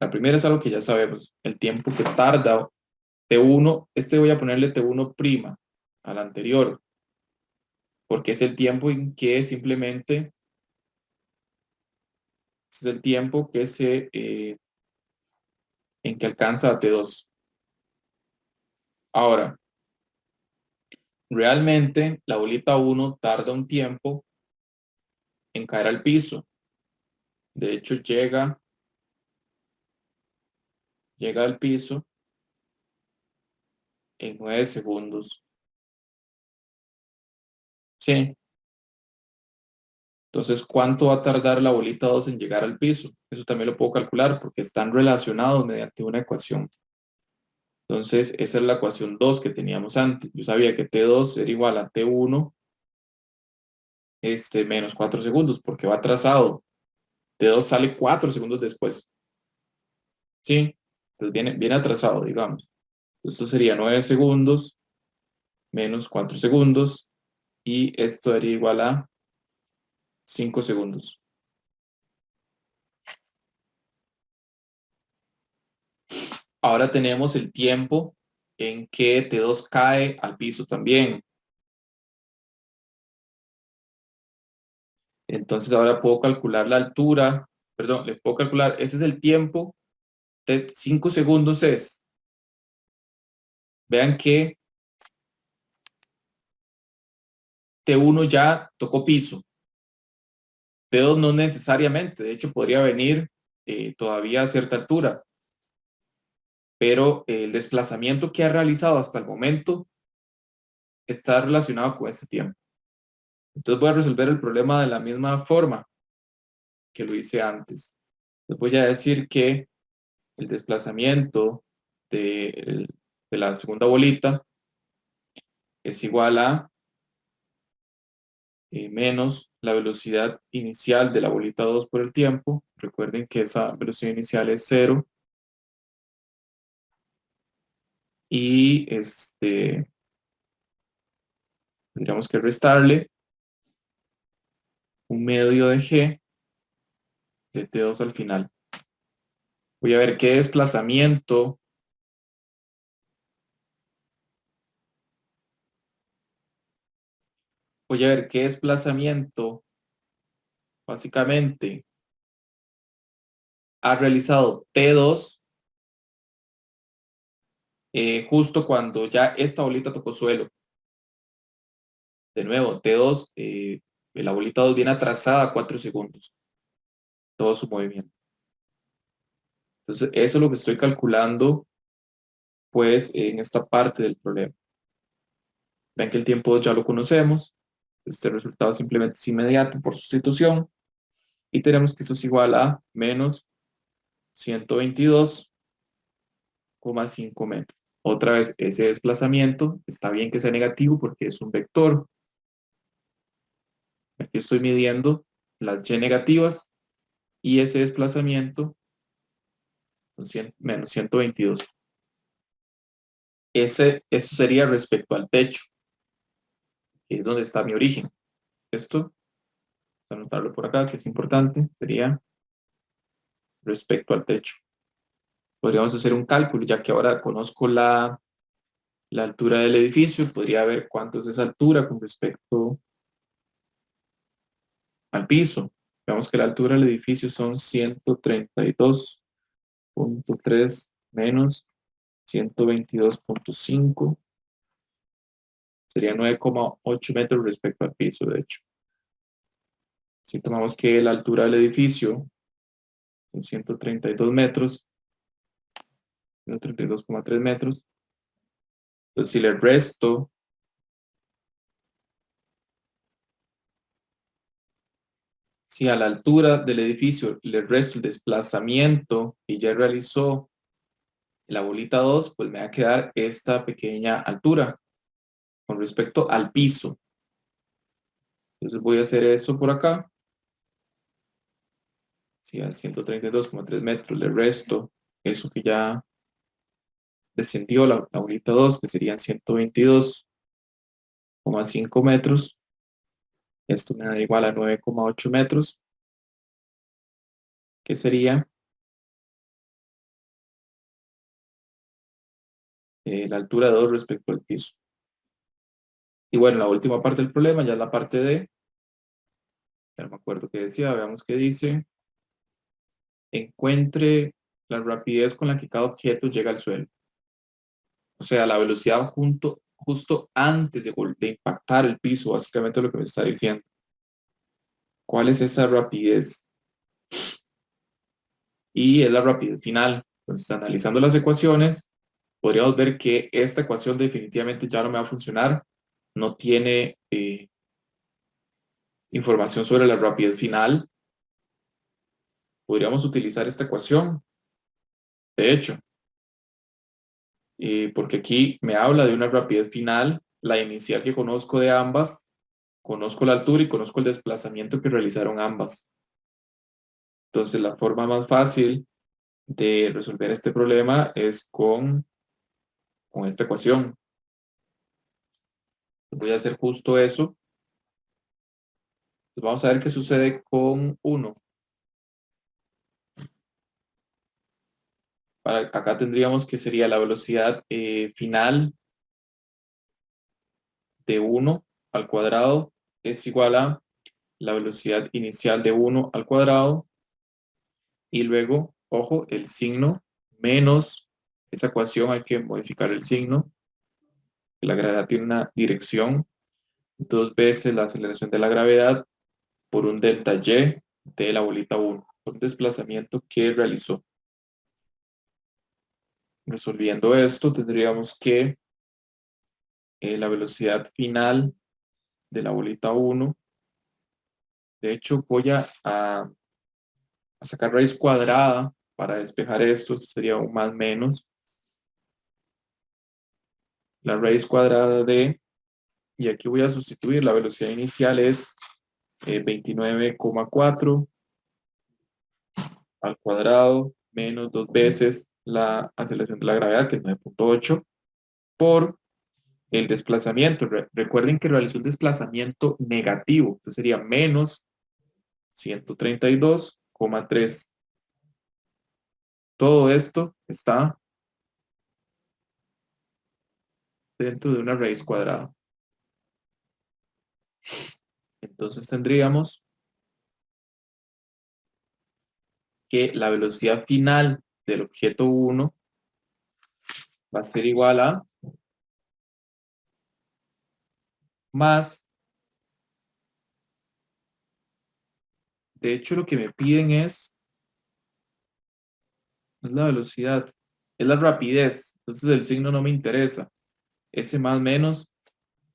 La primera es algo que ya sabemos, el tiempo que tarda T1, voy a ponerle T1' al anterior, porque es el tiempo en que simplemente, es el tiempo que en que alcanza a T2. Ahora, realmente la bolita 1 tarda un tiempo en caer al piso. De hecho, llega al piso en 9 segundos. Sí. Entonces, ¿cuánto va a tardar la bolita 2 en llegar al piso? Eso también lo puedo calcular porque están relacionados mediante una ecuación. Entonces, esa es la ecuación 2 que teníamos antes. Yo sabía que T2 era igual a T1 menos 4 segundos porque va atrasado. T2 sale 4 segundos después. ¿Sí? Entonces viene atrasado, digamos. Esto sería 9 segundos menos 4 segundos y esto sería igual a 5 segundos. Ahora tenemos el tiempo en que T2 cae al piso también. Entonces ahora puedo calcular la altura, perdón, le puedo calcular, ese es el tiempo de 5 segundos es. Vean que T1 ya tocó piso. T2 no necesariamente, de hecho podría venir todavía a cierta altura, pero el desplazamiento que ha realizado hasta el momento está relacionado con ese tiempo. Entonces voy a resolver el problema de la misma forma que lo hice antes. Les voy a decir que el desplazamiento de la segunda bolita es igual a menos la velocidad inicial de la bolita 2 por el tiempo. Recuerden que esa velocidad inicial es 0. Y tendríamos que restarle un medio de g de T2 al final. Voy a ver qué desplazamiento básicamente ha realizado T2 justo cuando ya esta bolita tocó suelo. De nuevo, T2, la bolita 2 viene atrasada a 4 segundos. Todo su movimiento. Entonces, eso es lo que estoy calculando, pues, en esta parte del problema. Ven que el tiempo ya lo conocemos. Este resultado simplemente es inmediato por sustitución. Y tenemos que eso es igual a menos 122,5 metros. Otra vez, ese desplazamiento está bien que sea negativo porque es un vector. Aquí estoy midiendo las y negativas y ese desplazamiento son menos 122. Eso sería respecto al techo, que es donde está mi origen. Esto, vamos a anotarlo por acá, que es importante, sería respecto al techo. Podríamos hacer un cálculo, ya que ahora conozco la altura del edificio, podría ver cuánto es esa altura con respecto al piso. Veamos que la altura del edificio son 132,3 menos 122,5. Sería 9,8 metros respecto al piso, de hecho. Si tomamos que la altura del edificio son 132 metros, 132,3 metros, entonces si le resto Si a la altura del edificio le resto el desplazamiento que ya realizó la bolita 2, pues me va a quedar esta pequeña altura con respecto al piso. Entonces voy a hacer eso por acá. Si a 132,3 metros le resto eso que ya descendió la bolita 2, que serían 122,5 metros. Esto me da igual a 9,8 metros, que sería la altura 2 respecto al piso. Y bueno, la última parte del problema ya es la parte de, ya no me acuerdo qué decía, veamos qué dice. Encuentre la rapidez con la que cada objeto llega al suelo. O sea, la velocidad justo antes de impactar el piso, básicamente lo que me está diciendo. ¿Cuál es esa rapidez? Y es la rapidez final. Entonces, analizando las ecuaciones, podríamos ver que esta ecuación definitivamente ya no me va a funcionar. No tiene información sobre la rapidez final. Podríamos utilizar esta ecuación, de hecho, porque aquí me habla de una rapidez final, la inicial que conozco de ambas, conozco la altura y conozco el desplazamiento que realizaron ambas. Entonces, la forma más fácil de resolver este problema es con esta ecuación. Voy a hacer justo eso. Pues vamos a ver qué sucede con 1. Acá tendríamos que sería la velocidad final de 1 al cuadrado es igual a la velocidad inicial de 1 al cuadrado y luego, ojo, el signo menos esa ecuación hay que modificar el signo. La gravedad tiene una dirección, 2 veces la aceleración de la gravedad por un delta y de la bolita 1, por un desplazamiento que realizó. Resolviendo esto, tendríamos que la velocidad final de la bolita 1, de hecho voy a sacar raíz cuadrada para despejar esto sería un más menos. La raíz cuadrada de, y aquí voy a sustituir, la velocidad inicial es 29,4 al cuadrado menos 2 veces la aceleración de la gravedad, que es 9,8, por el desplazamiento. Recuerden que realizó un desplazamiento negativo, entonces sería menos 132,3. Todo esto está dentro de una raíz cuadrada. Entonces tendríamos que la velocidad final del objeto 1 va a ser igual a más, de hecho lo que me piden es la velocidad, es la rapidez, entonces el signo no me interesa. Ese más menos,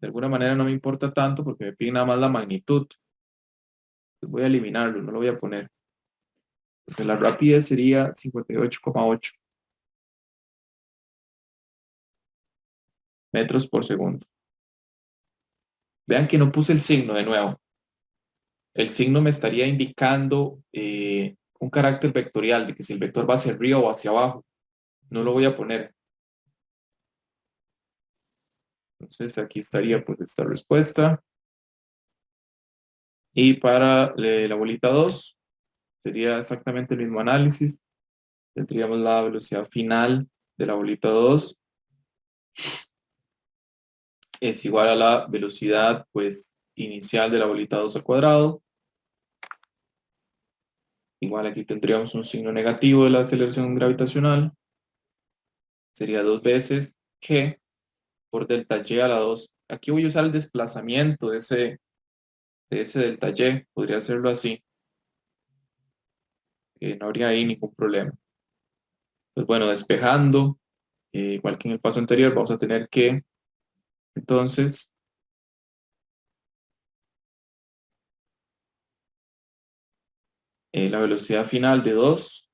de alguna manera no me importa tanto porque me piden nada más la magnitud. Entonces voy a eliminarlo, no lo voy a poner. Entonces la rapidez sería 58,8 metros por segundo. Vean que no puse el signo de nuevo. El signo me estaría indicando un carácter vectorial, de que si el vector va hacia arriba o hacia abajo. No lo voy a poner. Entonces aquí estaría pues esta respuesta. Y para la bolita 2 sería exactamente el mismo análisis. Tendríamos la velocidad final de la bolita 2 es igual a la velocidad pues inicial de la bolita 2 al cuadrado. Igual aquí tendríamos un signo negativo de la aceleración gravitacional. Sería 2 veces g por delta y a la 2. Aquí voy a usar el desplazamiento de ese delta y. Podría hacerlo así. No habría ahí ningún problema. Pues bueno, despejando, igual que en el paso anterior, vamos a tener que, entonces, la velocidad final de 2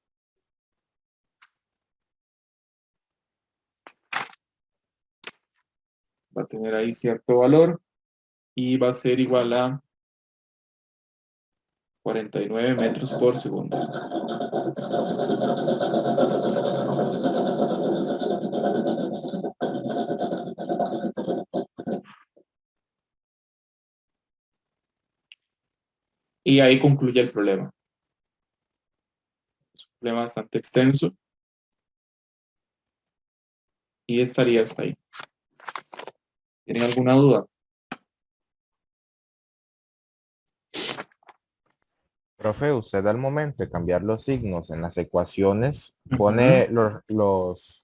va a tener ahí cierto valor y va a ser igual a 49 metros por segundo. Y ahí concluye el problema. Es un problema bastante extenso y estaría hasta ahí. ¿Tienen alguna duda? Profe, usted al momento de cambiar los signos en las ecuaciones Ujú. pone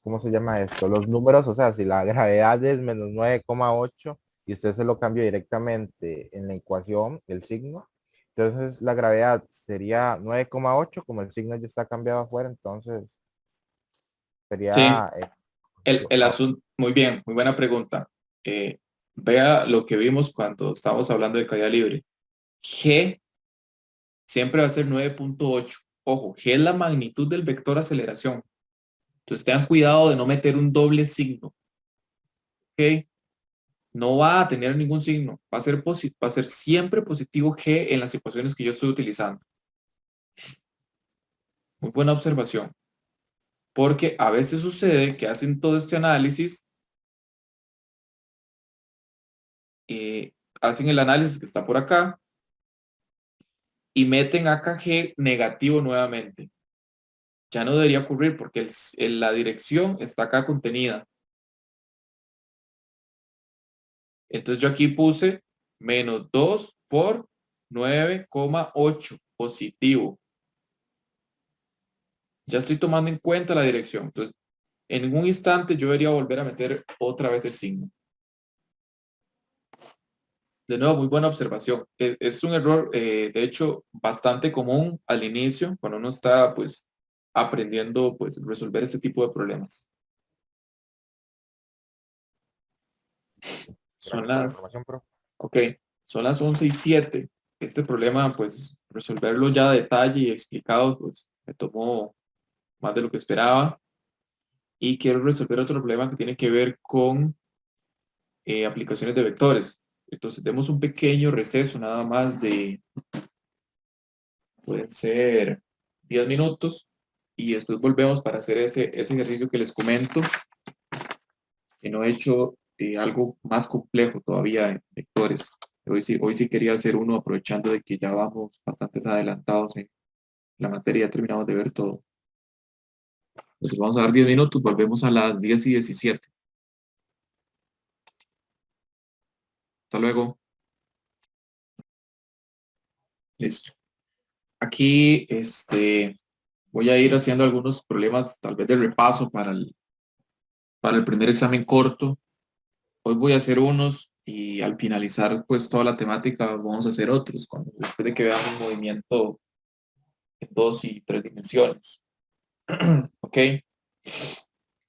¿cómo se llama esto? Los números, o sea, si la gravedad es menos 9,8 y usted se lo cambia directamente en la ecuación, el signo, entonces la gravedad sería 9,8, como el signo ya está cambiado afuera, entonces Sí, sería... el asunto, muy bien, muy buena pregunta. Eh, Vea lo que vimos cuando estábamos hablando de caída libre. G siempre va a ser 9,8. Ojo, G es la magnitud del vector aceleración. Entonces tengan cuidado de no meter un doble signo. ¿Ok? No va a tener ningún signo. Va a ser siempre positivo G en las ecuaciones que yo estoy utilizando. Muy buena observación. Porque a veces sucede que hacen todo este análisis, hacen el análisis que está por acá y meten acá G negativo nuevamente. Ya no debería ocurrir porque la dirección está acá contenida. Entonces yo aquí puse menos 2 por 9,8 positivo. Ya estoy tomando en cuenta la dirección. Entonces, en un instante yo debería volver a meter otra vez el signo. De nuevo, muy buena observación. Es un error, de hecho, bastante común al inicio, cuando uno está, pues, aprendiendo, pues, resolver este tipo de problemas. Son Gracias por la las, información, profe. ok, son las 11:07. Este problema, pues, resolverlo ya a detalle y explicado, pues, me tomó más de lo que esperaba. Y quiero resolver otro problema que tiene que ver con aplicaciones de vectores. Entonces, demos un pequeño receso nada más de, pueden ser 10 minutos, y después volvemos para hacer ese ejercicio que les comento, que no he hecho algo más complejo todavía en vectores. Hoy sí quería hacer uno aprovechando de que ya vamos bastante adelantados en la materia, ya terminamos de ver todo. Entonces vamos a dar 10 minutos, volvemos a las 10:17. Hasta luego. Listo. Aquí voy a ir haciendo algunos problemas tal vez de repaso para el primer examen corto. Hoy voy a hacer unos y al finalizar pues toda la temática vamos a hacer otros, después de que veamos movimiento en 2 y 3 dimensiones. ¿Ok?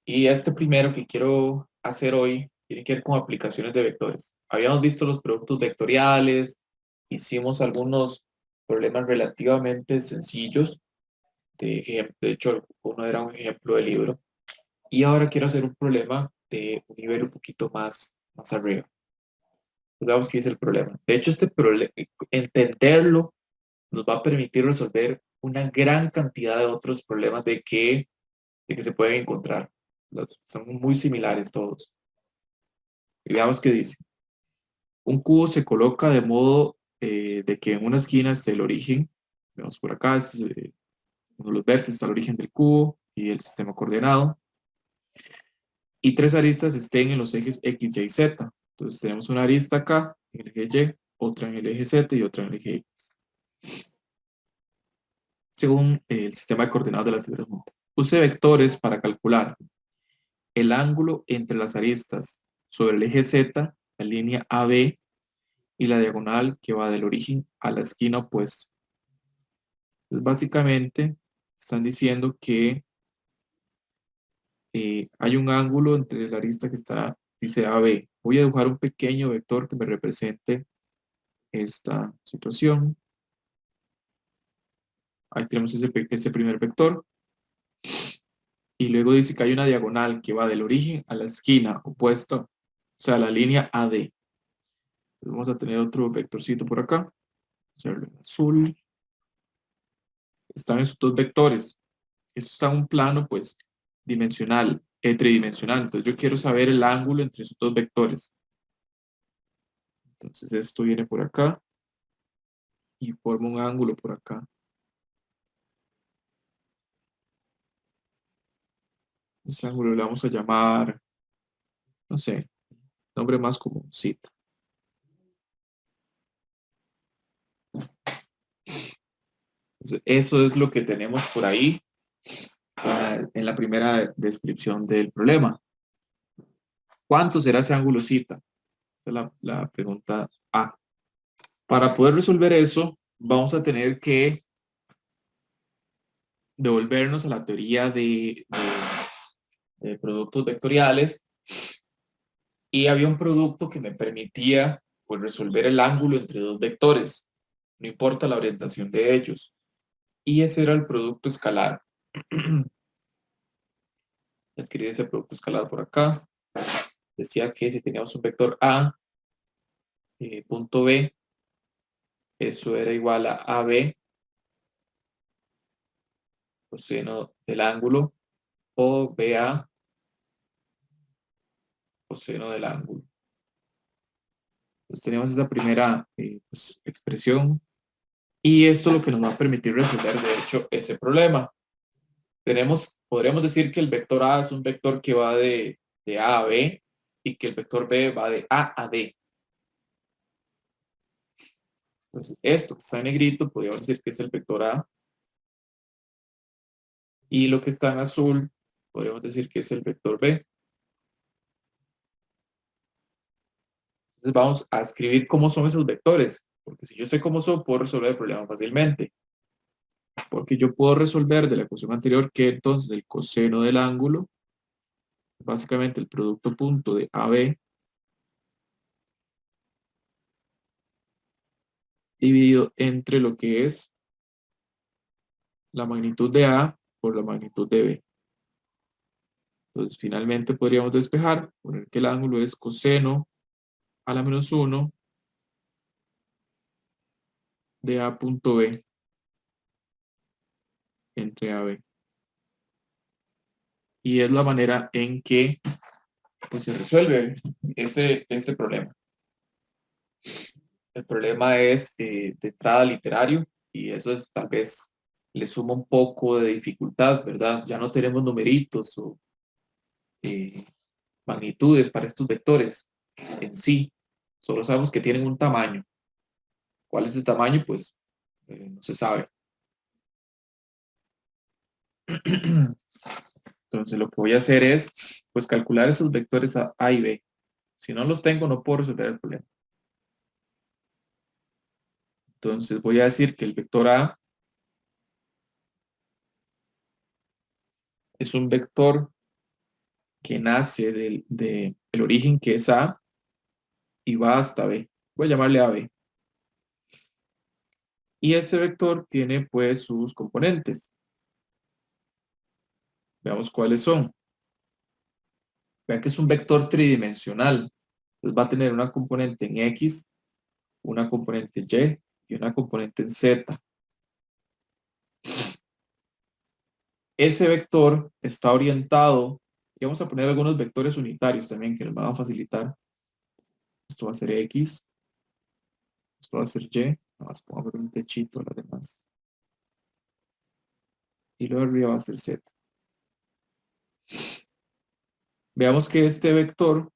Y este primero que quiero hacer hoy tiene que ver con aplicaciones de vectores. Habíamos visto los productos vectoriales, hicimos algunos problemas relativamente sencillos. De hecho, uno era un ejemplo de libro. Y ahora quiero hacer un problema de un nivel un poquito más arriba. Digamos que es el problema. De hecho, este problema, entenderlo nos va a permitir resolver una gran cantidad de otros problemas de que se pueden encontrar. Son muy similares todos. Y veamos qué dice. Un cubo se coloca de modo de que en una esquina esté el origen. Vemos por acá, es uno de los vértices, está el origen del cubo y el sistema coordenado. Y 3 aristas estén en los ejes X, Y, Z. Entonces tenemos una arista acá en el eje Y, otra en el eje Z y otra en el eje X, según el sistema de coordenadas de las figuras juntas. Use vectores para calcular el ángulo entre las aristas sobre el eje Z, la línea AB y la diagonal que va del origen a la esquina opuesta. Entonces, básicamente, están diciendo que hay un ángulo entre la arista que dice AB. Voy a dibujar un pequeño vector que me represente esta situación. Ahí tenemos ese primer vector. Y luego dice que hay una diagonal que va del origen a la esquina opuesta, o sea, la línea AD. Vamos a tener otro vectorcito por acá. Vamos a hacerlo en azul. Están esos dos vectores. Esto está en un plano, pues, dimensional, tridimensional. Entonces yo quiero saber el ángulo entre esos dos vectores. Entonces esto viene por acá y forma un ángulo por acá. Ese ángulo le vamos a llamar, no sé, nombre más común, cita. Entonces, eso es lo que tenemos por ahí en la primera descripción del problema. ¿Cuánto será ese ángulo cita? Esa es la pregunta A. Para poder resolver eso, vamos a tener que devolvernos a la teoría de productos vectoriales, y había un producto que me permitía, pues, resolver el ángulo entre dos vectores, no importa la orientación de ellos, y ese era el producto escalar. Escribí ese producto escalar por acá. Decía que si teníamos un vector A, punto B, eso era igual a AB, coseno del ángulo, o BA, coseno del ángulo. Entonces tenemos esta primera pues, expresión, y esto es lo que nos va a permitir resolver, de hecho, ese problema. Podríamos decir que el vector A es un vector que va de A a B, y que el vector B va de A a D. Entonces, esto que está en negrito, podríamos decir que es el vector A, y lo que está en azul, podríamos decir que es el vector B. Entonces, vamos a escribir cómo son esos vectores, porque si yo sé cómo son, puedo resolver el problema fácilmente. Porque yo puedo resolver de la ecuación anterior que entonces el coseno del ángulo, básicamente el producto punto de AB, dividido entre lo que es la magnitud de A por la magnitud de B. Entonces, finalmente podríamos despejar, poner que el ángulo es coseno a la menos 1 de A punto B entre AB. Y es la manera en que, pues, se resuelve este problema. El problema es de entrada literario, y eso es, tal vez le suma un poco de dificultad, ¿verdad? Ya no tenemos numeritos o magnitudes para estos vectores en sí. Solo sabemos que tienen un tamaño. ¿Cuál es el tamaño? Pues no se sabe. Entonces lo que voy a hacer es, pues, calcular esos vectores A y B. Si no los tengo, no puedo resolver el problema. Entonces voy a decir que el vector A es un vector que nace del origen, que es A, y va hasta B. Voy a llamarle AB. Y ese vector tiene, pues, sus componentes. Veamos cuáles son. Vean que es un vector tridimensional. Entonces va a tener una componente en X, una componente Y y una componente en Z. Ese vector está orientado, y vamos a poner algunos vectores unitarios también que nos van a facilitar. Esto va a ser X, esto va a ser Y, vamos a poner un techito a las demás. Y luego arriba va a ser Z. Veamos que este vector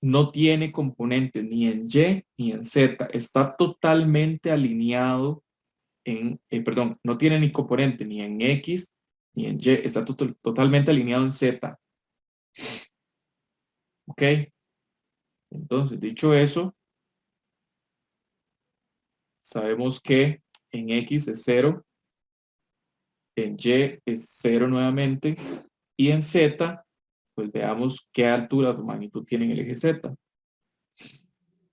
no tiene componentes ni en Y ni en Z, está totalmente alineado perdón, no tiene ni componente ni en X ni en Y, está totalmente alineado en Z. ¿Ok? Entonces, dicho eso, sabemos que en X es 0, en Y es 0 nuevamente, y en Z, pues veamos qué altura o magnitud tiene en el eje Z.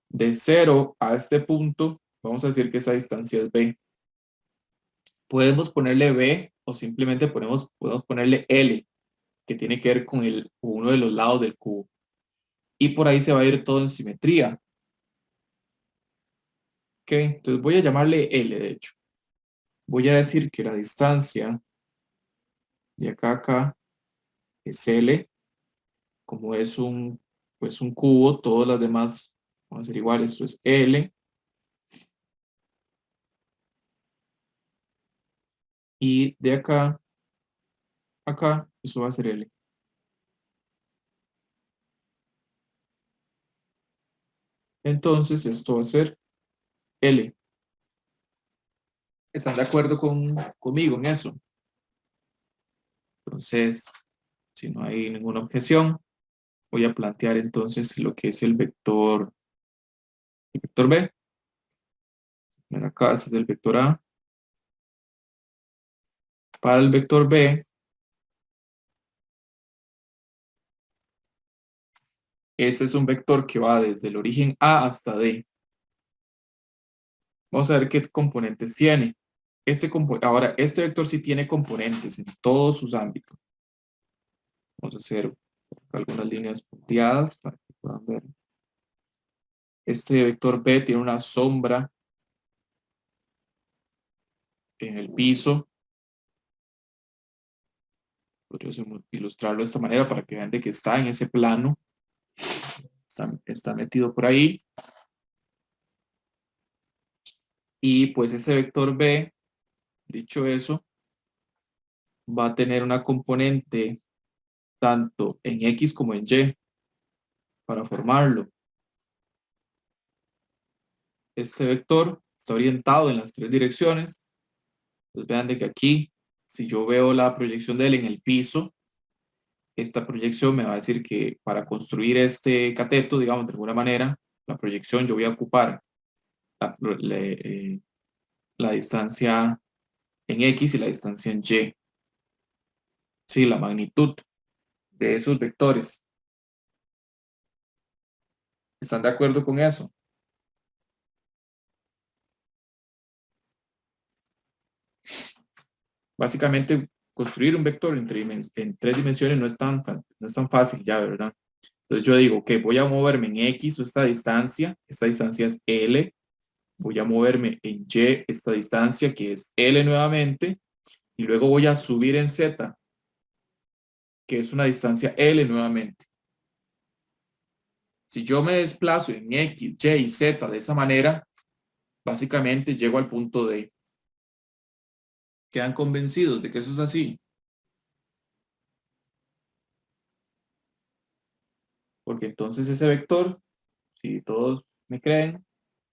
De 0 a este punto, vamos a decir que esa distancia es B. podemos ponerle B o simplemente podemos ponerle L, que tiene que ver con uno de los lados del cubo. Y por ahí se va a ir todo en simetría. Ok, entonces voy a llamarle L, de hecho. Voy a decir que la distancia de acá a acá es L. Como es pues un cubo, todas las demás van a ser iguales. Esto es L. Y de acá a acá, eso va a ser L. Entonces, esto va a ser L. ¿Están de acuerdo conmigo en eso? Entonces, si no hay ninguna objeción, voy a plantear entonces lo que es el vector B. Ven acá, ese es el vector A. Para el vector B, ese es un vector que va desde el origen A hasta D. Vamos a ver qué componentes tiene. Ahora, este vector sí tiene componentes en todos sus ámbitos. Vamos a hacer algunas líneas punteadas para que puedan ver. Este vector B tiene una sombra en el piso. Podríamos ilustrarlo de esta manera para que vean de que está en ese plano. Está metido por ahí. Y pues ese vector B, dicho eso, va a tener una componente tanto en X como en Y para formarlo. Este vector está orientado en las tres direcciones. Entonces vean de que aquí, si yo veo la proyección de él en el piso, esta proyección me va a decir que para construir este cateto, digamos, de alguna manera, la proyección yo voy a ocupar la distancia en X y la distancia en Y. Sí, la magnitud de esos vectores. ¿Están de acuerdo con eso? Básicamente, construir un vector en tres dimensiones no es tan fácil ya, ¿verdad? Entonces yo digo que voy a moverme en X o esta distancia es L, voy a moverme en Y esta distancia que es L nuevamente, y luego voy a subir en Z, que es una distancia L nuevamente. Si yo me desplazo en X, Y y Z de esa manera, básicamente llego al punto D. ¿Quedan convencidos de que eso es así? Porque entonces ese vector, si todos me creen,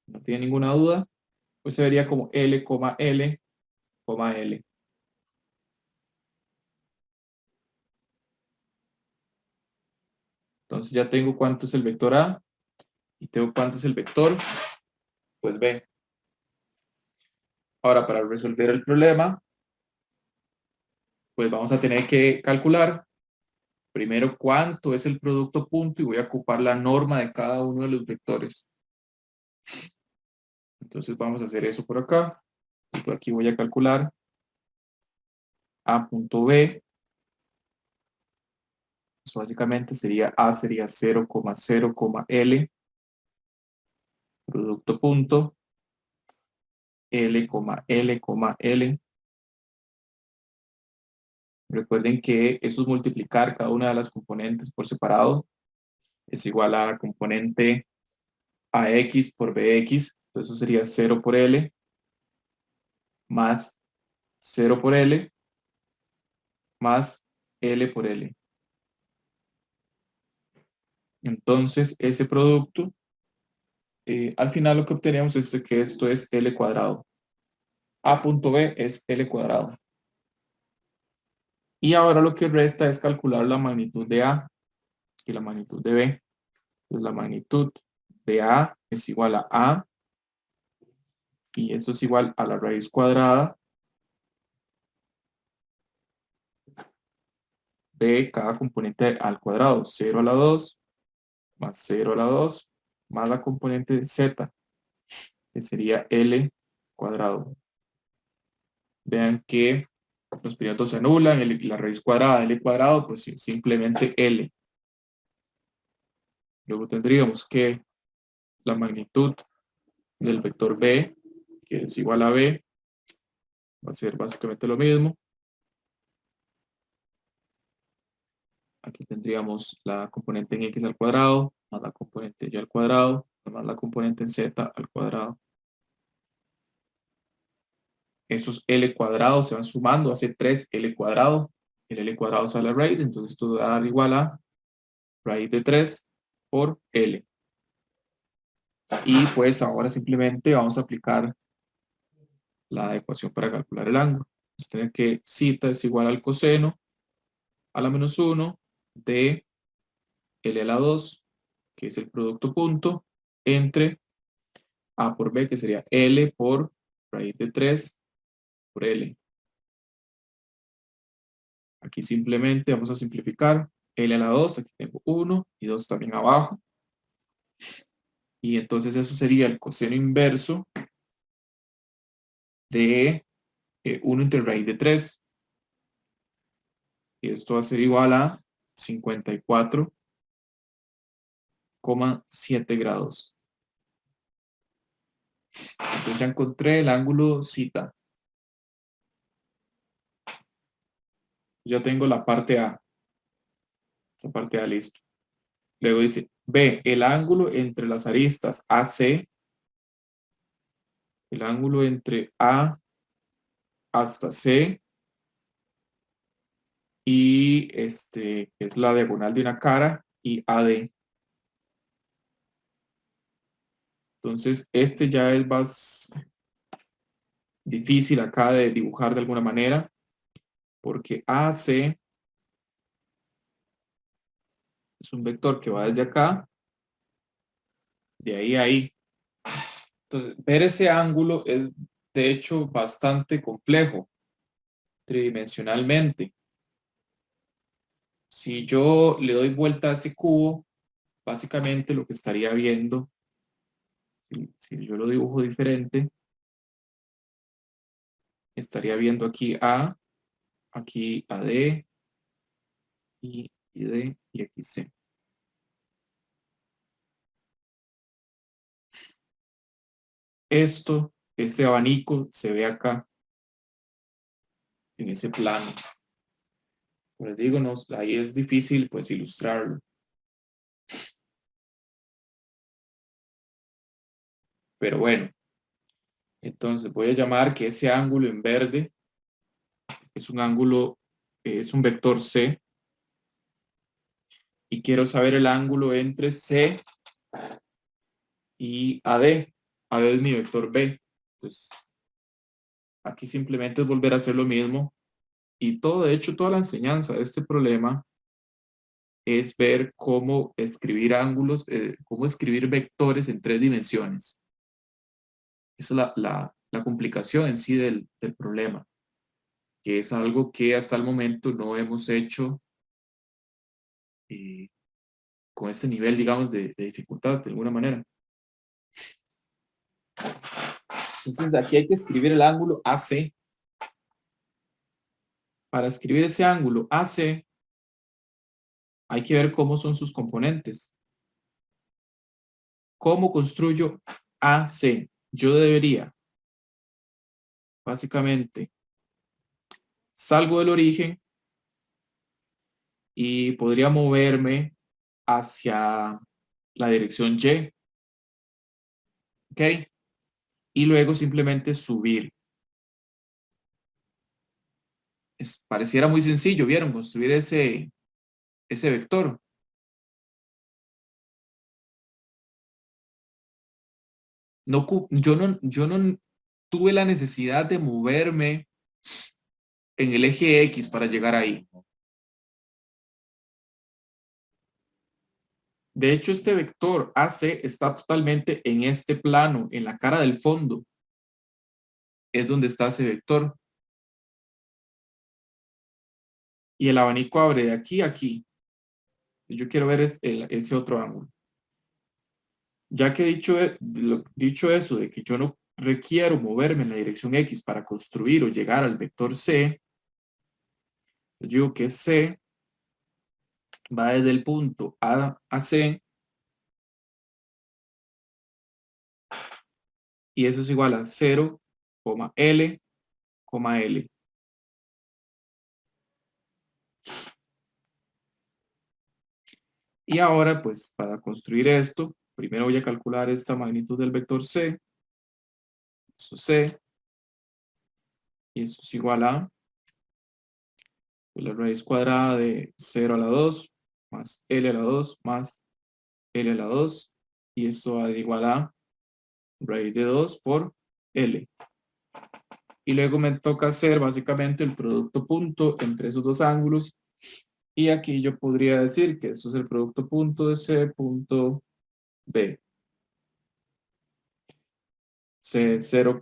no tienen ninguna duda, pues se vería como L, L, L. Entonces ya tengo cuánto es el vector A y tengo cuánto es el vector, pues B. Ahora, para resolver el problema, pues vamos a tener que calcular primero cuánto es el producto punto y voy a ocupar la norma de cada uno de los vectores. Entonces vamos a hacer eso por acá. Y por aquí voy a calcular A punto B. Eso básicamente sería A sería 0,0, L, producto punto, L, L, L. Recuerden que eso es multiplicar cada una de las componentes por separado. Es igual a la componente AX por BX. Entonces eso sería 0 por L más 0 por L más L por L. Entonces ese producto, al final lo que obtenemos es que esto es L cuadrado. A punto B es L cuadrado. Y ahora lo que resta es calcular la magnitud de A y la magnitud de B. Entonces la magnitud de A es igual a A y esto es igual a la raíz cuadrada de cada componente al cuadrado. 0 a la 2 más 0 a la 2 más la componente Z, que sería L cuadrado. vean que los primeros se anulan, la raíz cuadrada de L cuadrado, pues simplemente L. Luego tendríamos que la magnitud del vector B, que es igual a B, va a ser básicamente lo mismo. Aquí tendríamos la componente en X al cuadrado, más la componente Y al cuadrado, más la componente en Z al cuadrado. Esos L cuadrados se van sumando, hace 3L cuadrado. El L cuadrado sale a raíz, entonces esto va a dar igual a raíz de 3 por L. Y pues ahora simplemente vamos a aplicar la ecuación para calcular el ángulo. Vamos a tener que zeta es igual al coseno a la menos 1 de L a la 2, que es el producto punto, entre A por B, que sería L por raíz de 3 por L. Aquí simplemente vamos a simplificar. L a la 2, aquí tengo 1 y 2 también abajo. Y entonces eso sería el coseno inverso de 1 entre raíz de 3. Y esto va a ser igual a 54,7 grados. Entonces ya encontré el ángulo zeta. Ya tengo la parte A. Esa parte A listo. Luego dice, B, el ángulo entre las aristas AC, el ángulo entre A hasta C, y es la diagonal de una cara, y AD. Entonces, ya es más difícil acá de dibujar de alguna manera, porque AC es un vector que va desde acá, de ahí a ahí. Entonces, ver ese ángulo es, de hecho, bastante complejo, tridimensionalmente. Si yo le doy vuelta a ese cubo, básicamente lo que estaría viendo, si yo lo dibujo diferente, estaría viendo aquí A, aquí AD, y D, y aquí C. Este abanico se ve acá, en ese plano. Como les digo, no, ahí es difícil pues ilustrarlo. Pero bueno, entonces voy a llamar que ese ángulo en verde es un ángulo, es un vector C, y quiero saber el ángulo entre C y AD. AD es mi vector B. Entonces, aquí simplemente es volver a hacer lo mismo. Y todo, de hecho, toda la enseñanza de este problema es ver cómo escribir ángulos, cómo escribir vectores en 3 dimensiones. Esa es la complicación en sí del problema, que es algo que hasta el momento no hemos hecho con este nivel, digamos, de dificultad, de alguna manera. Entonces, aquí hay que escribir el ángulo AC. Para escribir ese ángulo AC, hay que ver cómo son sus componentes. ¿Cómo construyo AC? Yo debería, básicamente, salgo del origen y podría moverme hacia la dirección Y. ¿Ok? Y luego simplemente subir. Pareciera muy sencillo, ¿vieron? Construir ese vector. No, yo no tuve la necesidad de moverme en el eje X para llegar ahí. De hecho, este vector AC está totalmente en este plano, en la cara del fondo. Es donde está ese vector. Y el abanico abre de aquí a aquí. Yo quiero ver ese otro ángulo. Ya que dicho eso, de que yo no requiero moverme en la dirección X para construir o llegar al vector C, yo digo que C va desde el punto A a C, y eso es igual a 0, L, L. Y ahora, pues, para construir esto, primero voy a calcular esta magnitud del vector C. Eso C. Y eso es igual a pues, la raíz cuadrada de 0 a la 2 más L a la 2 más L a la 2. Y esto va a igual a raíz de 2 por L. Y luego me toca hacer básicamente el producto punto entre esos dos ángulos. Y aquí yo podría decir que esto es el producto punto de C punto B. C 0,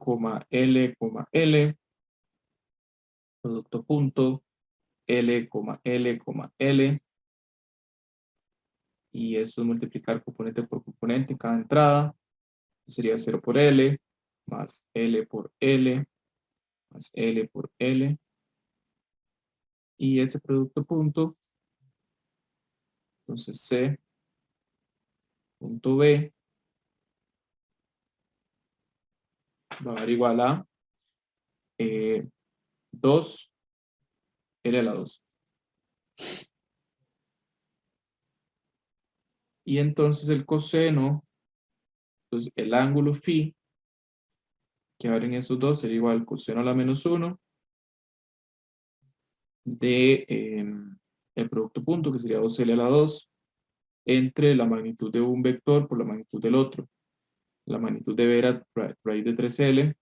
L, L. Producto punto L, L, L. Y eso es multiplicar componente por componente cada entrada. Sería 0 por L, más L por L, más L por L. Y ese producto punto, entonces C punto B va a dar igual a 2 L a la 2. Y entonces el coseno, entonces el ángulo phi, que abren esos dos, sería igual al coseno a la menos 1 de el producto punto, que sería 2L a la 2, entre la magnitud de un vector por la magnitud del otro. La magnitud de B era raíz de 3L,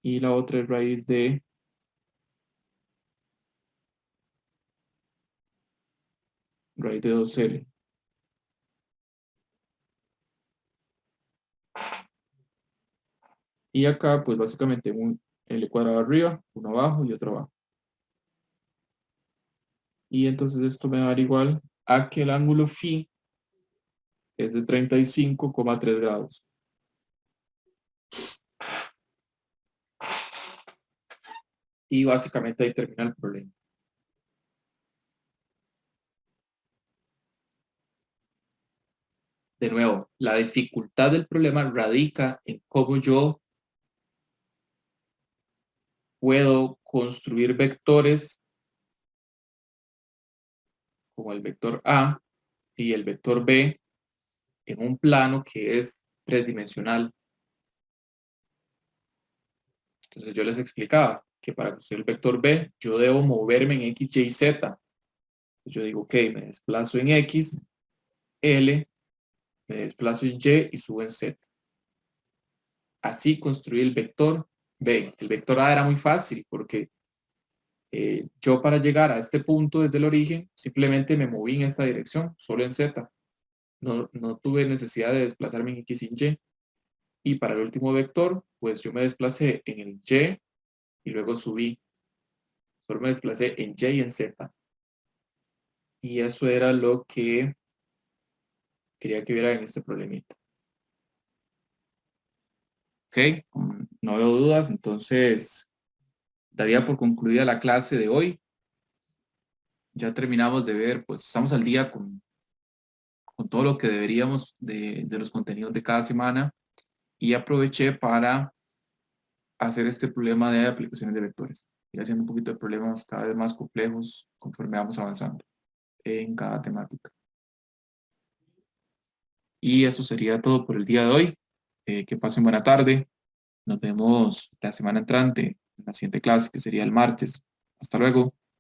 y la otra es raíz de raíz de 2L. Y acá, pues básicamente un L cuadrado arriba, uno abajo y otro abajo. Y entonces esto me va a dar igual a que el ángulo phi es de 35,3 grados. Y básicamente ahí termina el problema. De nuevo, la dificultad del problema radica en cómo yo puedo construir vectores como el vector A y el vector B en un plano que es tridimensional. Entonces yo les explicaba que para construir el vector B yo debo moverme en X, Y, Z. Yo digo, ok, me desplazo en X, L, me desplazo en Y y subo en Z. Así construí el vector B. El vector A era muy fácil porque yo para llegar a este punto desde el origen simplemente me moví en esta dirección, solo en Z. No tuve necesidad de desplazarme en X y en Y. Y para el último vector, pues yo me desplacé en el Y y luego subí. Solo me desplacé en Y y en Z. Y eso era lo que quería que viera en este problemita. Ok, no veo dudas, entonces daría por concluida la clase de hoy. Ya terminamos de ver, pues estamos al día con todo lo que deberíamos de los contenidos de cada semana, y aproveché para hacer este problema de aplicaciones de vectores. Ir haciendo un poquito de problemas cada vez más complejos conforme vamos avanzando en cada temática. Y eso sería todo por el día de hoy. Que pasen buena tarde. Nos vemos la semana entrante en la siguiente clase, que sería el martes. Hasta luego.